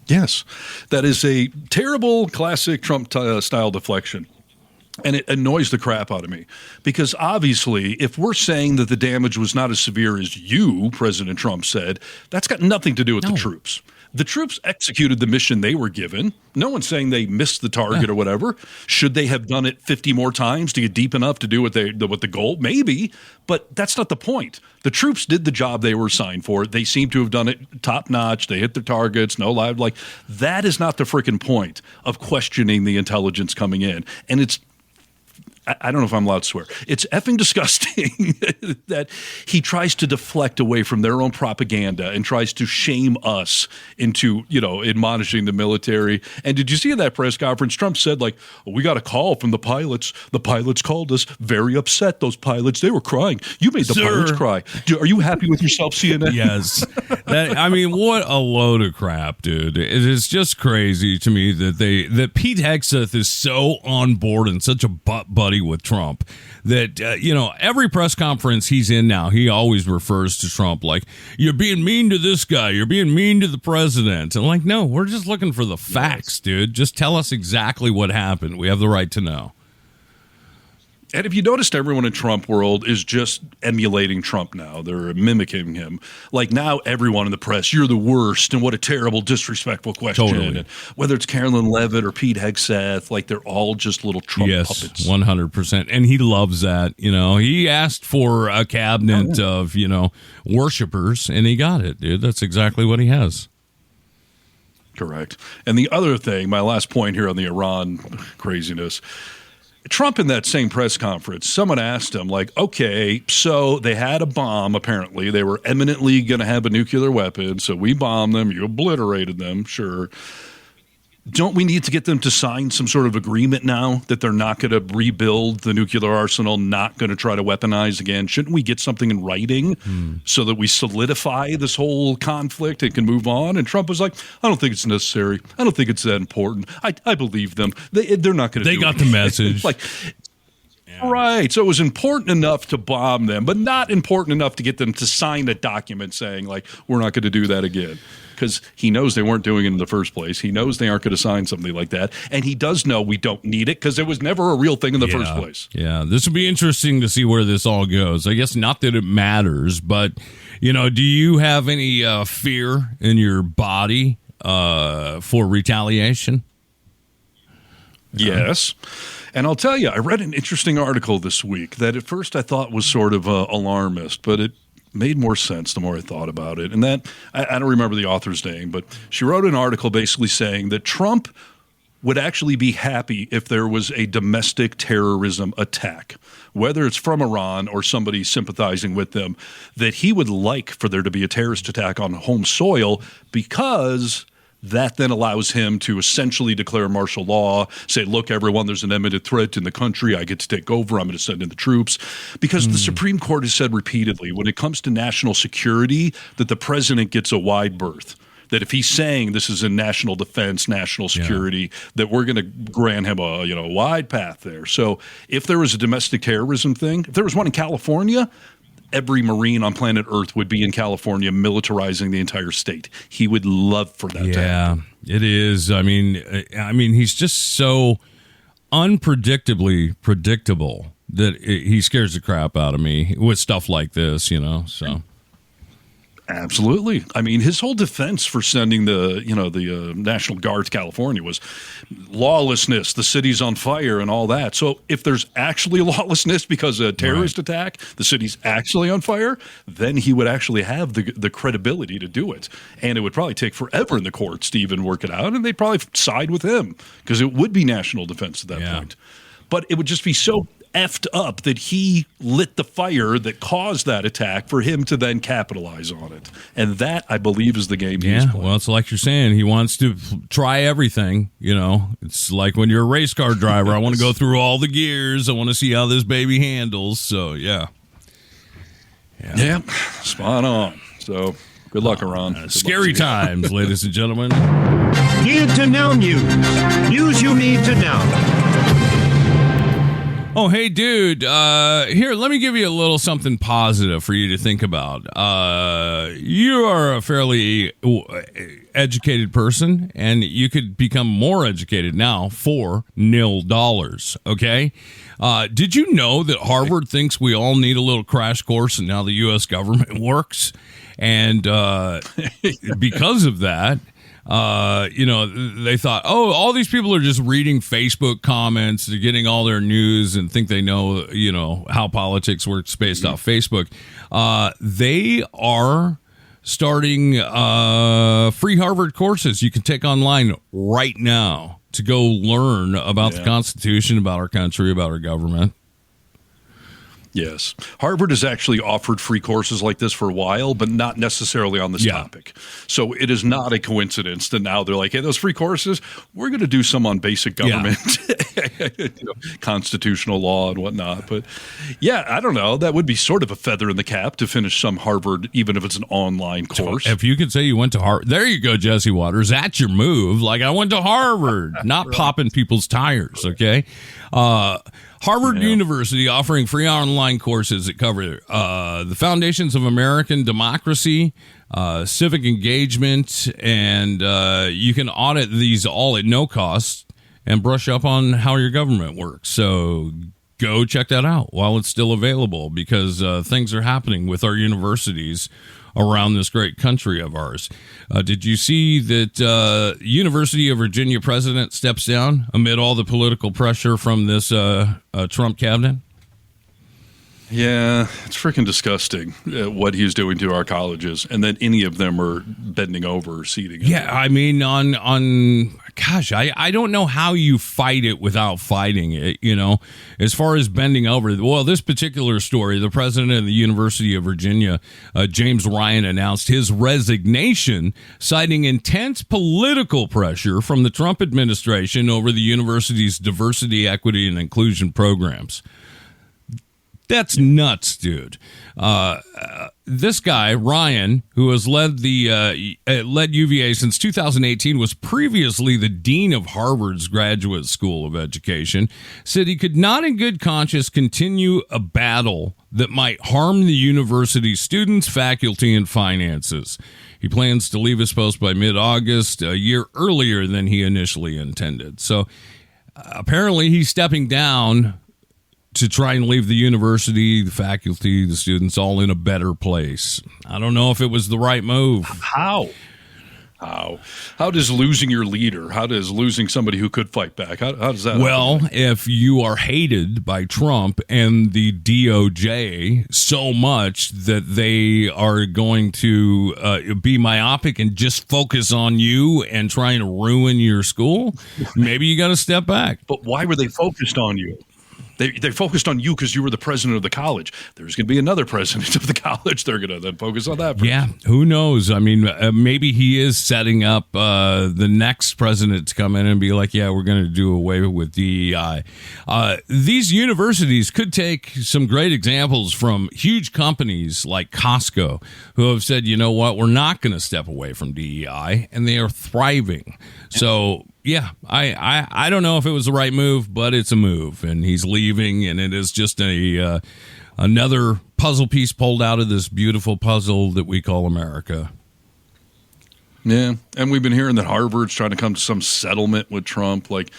Yes, that is a terrible classic Trump style deflection. And it annoys the crap out of me because obviously if we're saying that the damage was not as severe as you, President Trump, said, that's got nothing to do with the troops. The troops executed the mission they were given. No one's saying they missed the target or whatever. Should they have done it 50 more times to get deep enough to do what the goal? Maybe, but that's not the point. The troops did the job they were assigned for. They seem to have done it top notch. They hit their targets. No live. Like that is not the freaking point of questioning the intelligence coming in. And it's, I don't know if I'm allowed to swear. It's effing disgusting that he tries to deflect away from their own propaganda and tries to shame us into, admonishing the military. And did you see in that press conference, Trump said, we got a call from the pilots. The pilots called us very upset. Those pilots, they were crying. You made the pilots cry. Are you happy with yourself, CNN? Yes. What a load of crap, dude. It is just crazy to me that Pete Hegseth is so on board and such a butt buddy with Trump that every press conference he's in now, he always refers to Trump like, you're being mean to this guy, you're being mean to the president. And no, we're just looking for the facts, dude. Just tell us exactly what happened. We have the right to know. And if you noticed, everyone in Trump world is just emulating Trump now. They're mimicking him. Now everyone in the press, you're the worst, and what a terrible, disrespectful question. Totally. And whether it's Carolyn Levitt or Pete Hegseth, they're all just little Trump puppets. 100%. And he loves that. He asked for a cabinet of, worshipers, and he got it, dude. That's exactly what he has. Correct. And the other thing, my last point here on the Iran craziness, Trump in that same press conference, someone asked him, okay, so they had a bomb, apparently. They were eminently going to have a nuclear weapon, so we bombed them. You obliterated them, sure. Don't we need to get them to sign some sort of agreement now that they're not going to rebuild the nuclear arsenal, not going to try to weaponize again? Shouldn't we get something in writing so that we solidify this whole conflict and can move on? And Trump was like, I don't think it's necessary. I don't think it's that important. I believe them. They're not going to do it. They got the message. Right. So it was important enough to bomb them, but not important enough to get them to sign a document saying, we're not going to do that again. Because he knows they weren't doing it in the first place. He knows they aren't going to sign something like that. And he does know we don't need it because it was never a real thing in the first place. Yeah, this will be interesting to see where this all goes. I guess not that it matters, but, do you have any fear in your body for retaliation? Yes. And I'll tell you, I read an interesting article this week that at first I thought was sort of alarmist, but it made more sense the more I thought about it. And that, I don't remember the author's name, but she wrote an article basically saying that Trump would actually be happy if there was a domestic terrorism attack, whether it's from Iran or somebody sympathizing with them, that he would like for there to be a terrorist attack on home soil because that then allows him to essentially declare martial law, say, look, everyone, there's an imminent threat in the country. I get to take over. I'm going to send in the troops. Because the Supreme Court has said repeatedly, when it comes to national security, that the president gets a wide berth. That if he's saying this is in national defense, national security, that we're going to grant him a wide path there. So if there was a domestic terrorism thing, if there was one in California, every Marine on planet Earth would be in California militarizing the entire state. He would love for that to happen. It is. I mean, he's just so unpredictably predictable that he scares the crap out of me with stuff like this, so. Absolutely. I mean, his whole defense for sending the National Guard to California was lawlessness, the city's on fire and all that. So if there's actually lawlessness because of a terrorist attack, the city's actually on fire, then he would actually have the credibility to do it. And it would probably take forever in the courts to even work it out, and they'd probably side with him because it would be national defense at that point. But it would just be so effed up that he lit the fire that caused that attack for him to then capitalize on it. And that, I believe, is the game he's playing. Well, it's like you're saying. He wants to try everything. It's like when you're a race car driver. I want to go through all the gears. I want to see how this baby handles. So, yeah. Yeah, spot on. So, good luck, Iran. Scary times, ladies and gentlemen. Need to know news. News you need to know. Oh, hey, dude. Here, let me give you a little something positive for you to think about. You are a fairly educated person, and you could become more educated now for $0, okay? Did you know that Harvard thinks we all need a little crash course in how the U.S. government works? And because of that, they thought, all these people are just reading Facebook comments, they're getting all their news and think they know, how politics works based off Facebook. They are starting free Harvard courses you can take online right now to go learn about the Constitution, about our country, about our government. Yes. Harvard has actually offered free courses like this for a while, but not necessarily on this topic. So it is not a coincidence that now they're like, hey, those free courses, we're going to do some on basic government, constitutional law and whatnot. But I don't know. That would be sort of a feather in the cap to finish some Harvard, even if it's an online course. If you could say you went to Harvard, there you go, Jesse Waters. That's your move. Like, I went to Harvard, not popping people's tires, okay? Harvard University offering free online courses that cover the foundations of American democracy, civic engagement, and you can audit these all at no cost and brush up on how your government works. So go check that out while it's still available, because things are happening with our universities around this great country of ours. Did you see that University of Virginia president steps down amid all the political pressure from this Trump cabinet? Yeah, it's freaking disgusting what he's doing to our colleges, and that any of them are bending over or seating. Yeah, I mean, gosh, I don't know how you fight it without fighting it, as far as bending over. Well, this particular story, the president of the University of Virginia, James Ryan, announced his resignation, citing intense political pressure from the Trump administration over the university's diversity, equity, and inclusion programs. That's nuts, dude. This guy, Ryan, who has led UVA since 2018, was previously the dean of Harvard's Graduate School of Education, said he could not in good conscience continue a battle that might harm the university's students, faculty, and finances. He plans to leave his post by mid-August, a year earlier than he initially intended. So apparently he's stepping down to try and leave the university, the faculty, the students all in a better place. I don't know if it was the right move. How does losing your leader, how does losing somebody who could fight back, how does that happen? If you are hated by Trump and the DOJ so much that they are going to be myopic and just focus on you and trying to ruin your school, maybe you got to step back. But why were they focused on you? They focused on you because you were the president of the college. There's going to be another president of the college. They're going to then focus on that person. Yeah, who knows? I mean, maybe he is setting up the next president to come in and be like, yeah, we're going to do away with DEI. These universities could take some great examples from huge companies like Costco, who have said, you know what, we're not going to step away from DEI, and they are thriving. So yeah, I don't know if it was the right move, but it's a move, and he's leaving, and it is just another puzzle piece pulled out of this beautiful puzzle that we call America. Yeah, and we've been hearing that Harvard's trying to come to some settlement with Trump. Like,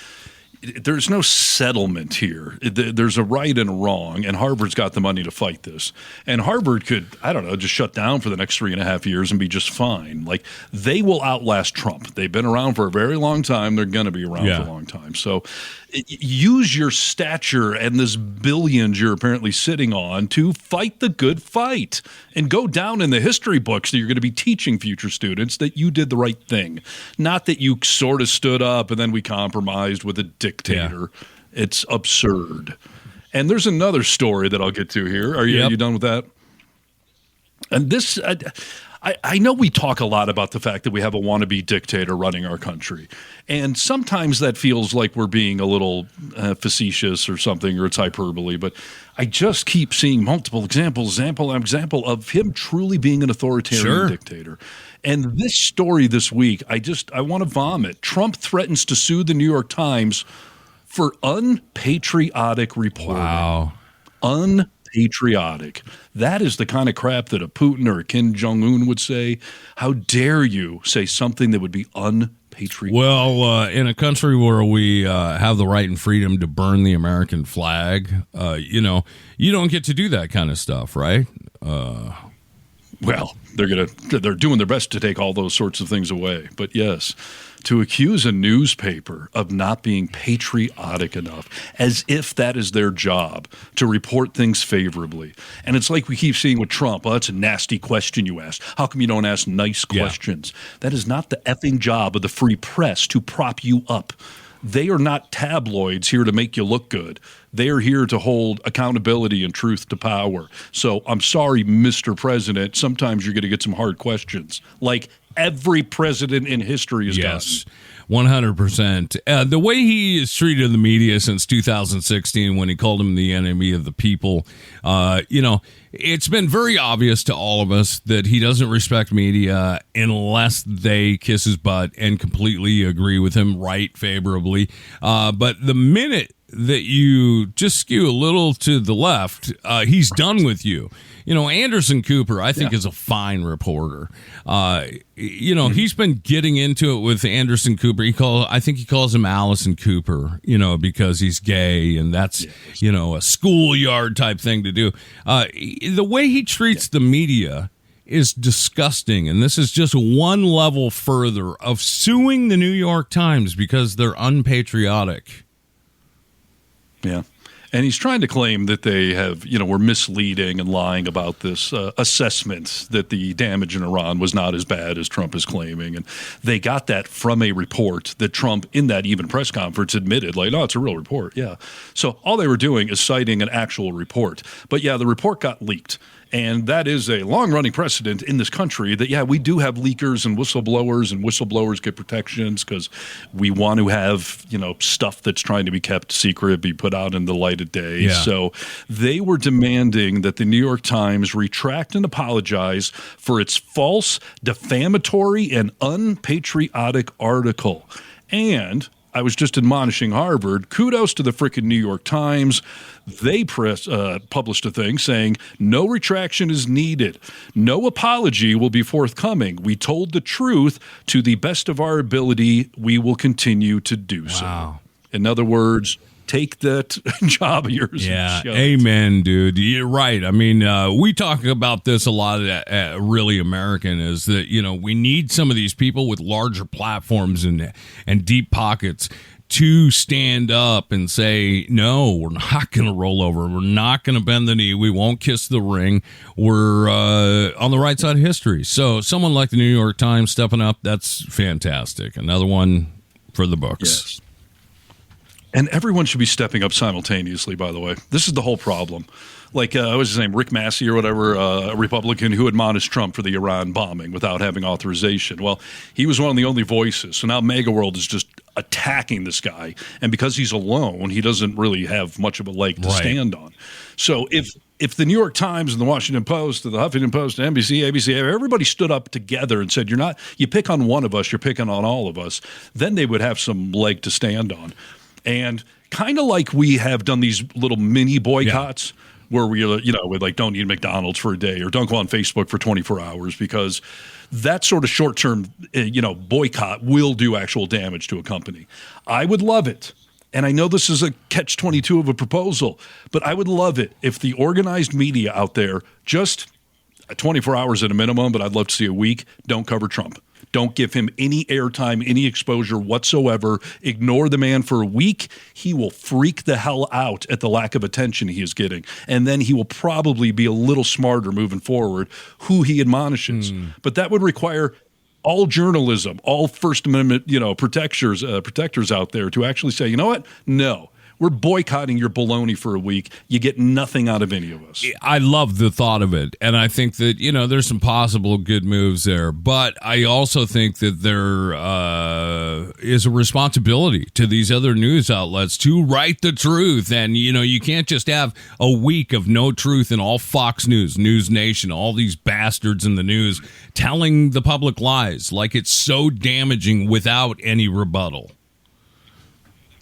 there's no settlement here. There's a right and a wrong, and Harvard's got the money to fight this. And Harvard could, I don't know, just shut down for the next 3.5 years and be just fine. Like, they will outlast Trump. They've been around for a very long time. They're going to be around for a long time. So use your stature and this billions you're apparently sitting on to fight the good fight and go down in the history books that you're going to be teaching future students that you did the right thing. Not that you sort of stood up and then we compromised with a dictator. Yeah. It's absurd. And there's another story that I'll get to here. Are you done with that? And this, I know we talk a lot about the fact that we have a wannabe dictator running our country. And sometimes that feels like we're being a little facetious or something, or it's hyperbole. But I just keep seeing multiple example of him truly being an authoritarian dictator. And this story this week, I want to vomit. Trump threatens to sue the New York Times for unpatriotic reporting. Wow. Unpatriotic. That is the kind of crap that a Putin or a Kim Jong-un would say. How dare you say something that would be unpatriotic? Well, in a country where we have the right and freedom to burn the American flag, you don't get to do that kind of stuff, right? Well, they're doing their best to take all those sorts of things away. But yes, to accuse a newspaper of not being patriotic enough, as if that is their job, to report things favorably. And it's like we keep seeing with Trump. Oh, that's a nasty question you asked. How come you don't ask nice questions? That is not the effing job of the free press to prop you up. They are not tabloids here to make you look good. They are here to hold accountability and truth to power. So I'm sorry, Mr. President, sometimes you're going to get some hard questions, like every president in history has gotten. 100%. The way he has treated the media since 2016, when he called him the enemy of the people, it's been very obvious to all of us that he doesn't respect media unless they kiss his butt and completely agree with him right favorably. But the minute that you just skew a little to the left, he's done with you. Anderson Cooper, I think, is a fine reporter. He's been getting into it with Anderson Cooper. I think he calls him Allison Cooper, because he's gay, and that's, a schoolyard type thing to do. The way he treats the media is disgusting, and this is just one level further of suing the New York Times because they're unpatriotic. Yeah. And he's trying to claim that they have, were misleading and lying about this assessment that the damage in Iran was not as bad as Trump is claiming. And they got that from a report that Trump, in that even press conference, admitted, like, no, it's a real report. Yeah. So all they were doing is citing an actual report. But yeah, the report got leaked. And that is a long-running precedent in this country that, we do have leakers and whistleblowers get protections because we want to have, stuff that's trying to be kept secret be put out in the light of day. Yeah. So they were demanding that the New York Times retract and apologize for its false, defamatory, and unpatriotic article. And I was just admonishing Harvard, kudos to the frickin' New York Times. They published a thing saying, no retraction is needed. No apology will be forthcoming. We told the truth to the best of our ability. We will continue to do so. In other words, take that job of yours. Yeah, amen, dude. You're right. I mean, we talk about this a lot at Really American, is that, we need some of these people with larger platforms and deep pockets to stand up and say, no, we're not going to roll over. We're not going to bend the knee. We won't kiss the ring. We're on the right side of history. So someone like the New York Times stepping up, that's fantastic. Another one for the books. Yes. And everyone should be stepping up simultaneously, by the way. This is the whole problem. Like, what was his name, Rick Massey or whatever, a Republican who admonished Trump for the Iran bombing without having authorization. Well, he was one of the only voices. So now MAGA World is just attacking this guy. And because he's alone, he doesn't really have much of a leg to stand on. So if the New York Times and the Washington Post, or the Huffington Post, NBC, ABC, everybody stood up together and said, you pick on one of us, you're picking on all of us, then they would have some leg to stand on. And kind of like we have done these little mini boycotts where we, we like don't eat McDonald's for a day or don't go on Facebook for 24 hours because that sort of short-term, boycott will do actual damage to a company. I would love it. And I know this is a catch-22 of a proposal, but I would love it if the organized media out there, just 24 hours at a minimum, but I'd love to see a week, don't cover Trump. Don't give him any airtime, any exposure whatsoever. Ignore the man for a week. He will freak the hell out at the lack of attention he is getting. And then he will probably be a little smarter moving forward who he admonishes. But that would require all journalism, all First Amendment, protectors out there to actually say, you know what? No, We're boycotting your baloney for a week. You get nothing out of any of us. I love the thought of it. And I think that, there's some possible good moves there. But I also think that there is a responsibility to these other news outlets to write the truth. And, you can't just have a week of no truth in all Fox News, News Nation, all these bastards in the news telling the public lies like it's so damaging without any rebuttal.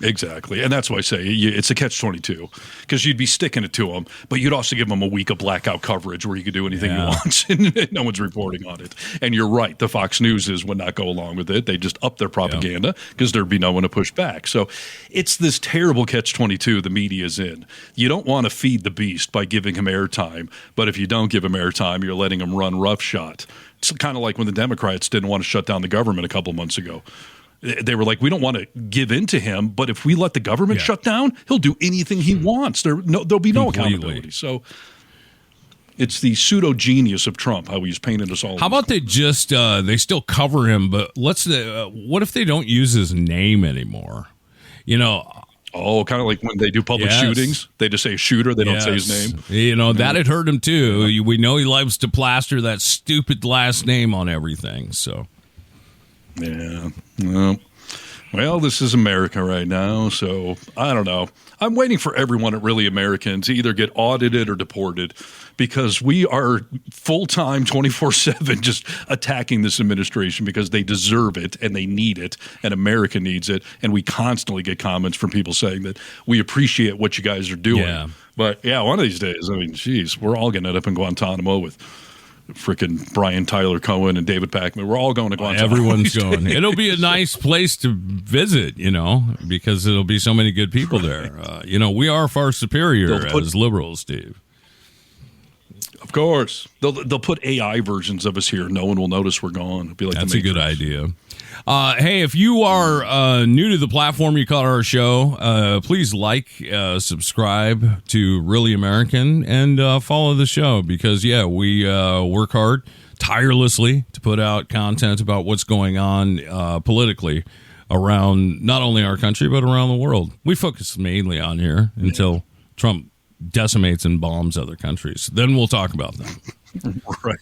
Exactly. And that's why I say it's a catch-22, because you'd be sticking it to them, but you'd also give them a week of blackout coverage where you could do anything you want, and no one's reporting on it. And you're right. The Fox News would not go along with it. They just up their propaganda because there'd be no one to push back. So it's this terrible catch-22 the media's in. You don't want to feed the beast by giving him airtime, but if you don't give him airtime, you're letting him run roughshod. It's kind of like when the Democrats didn't want to shut down the government a couple months ago. They were like, we don't want to give in to him, but if we let the government shut down, he'll do anything he wants. There'll be no accountability. So it's the pseudo genius of Trump, how he's painted us all. How about they just they still cover him, but what if they don't use his name anymore? Oh, kind of like when they do public shootings. They just say shooter. They don't say his name. That had hurt him too. We know he loves to plaster that stupid last name on everything. So. Yeah. Well, this is America right now, so I don't know. I'm waiting for everyone at Really American to either get audited or deported, because we are full-time 24/7 just attacking this administration because they deserve it and they need it and America needs it. And we constantly get comments from people saying that we appreciate what you guys are doing. Yeah. But, one of these days, geez, we're all going to end up in Guantanamo with freaking Brian Tyler Cohen and David Pakman. We're all going to Guantanamo. Everyone's going. It'll be a nice place to visit, because there'll be so many good people there. We are far superior as liberals, Steve. Of course. They'll put AI versions of us here. No one will notice we're gone. It'll be like that's a good idea. Hey, if you are new to the platform, you caught our show, please subscribe to Really American, and follow the show, because, we work hard, tirelessly, to put out content about what's going on politically around not only our country, but around the world. We focus mainly on here until Trump decimates and bombs other countries. Then we'll talk about them. Right.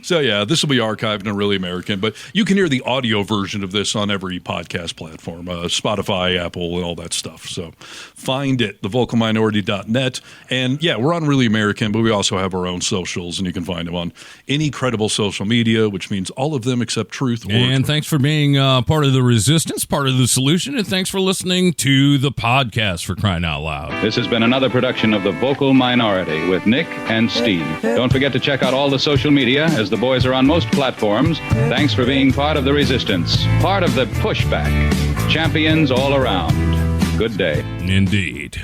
So, this will be archived on Really American, but you can hear the audio version of this on every podcast platform, Spotify, Apple, and all that stuff. So find it, thevocalminority.net. And, we're on Really American, but we also have our own socials, and you can find them on any credible social media, which means all of them except Truth. And thanks for being part of the resistance, part of the solution, and thanks for listening to the podcast, for crying out loud. This has been another production of The Vocal Minority with Nick and Steve. Don't forget to check out all the social media, as the boys are on most platforms. Thanks for being part of the resistance, part of the pushback. Champions all around. Good day. Indeed.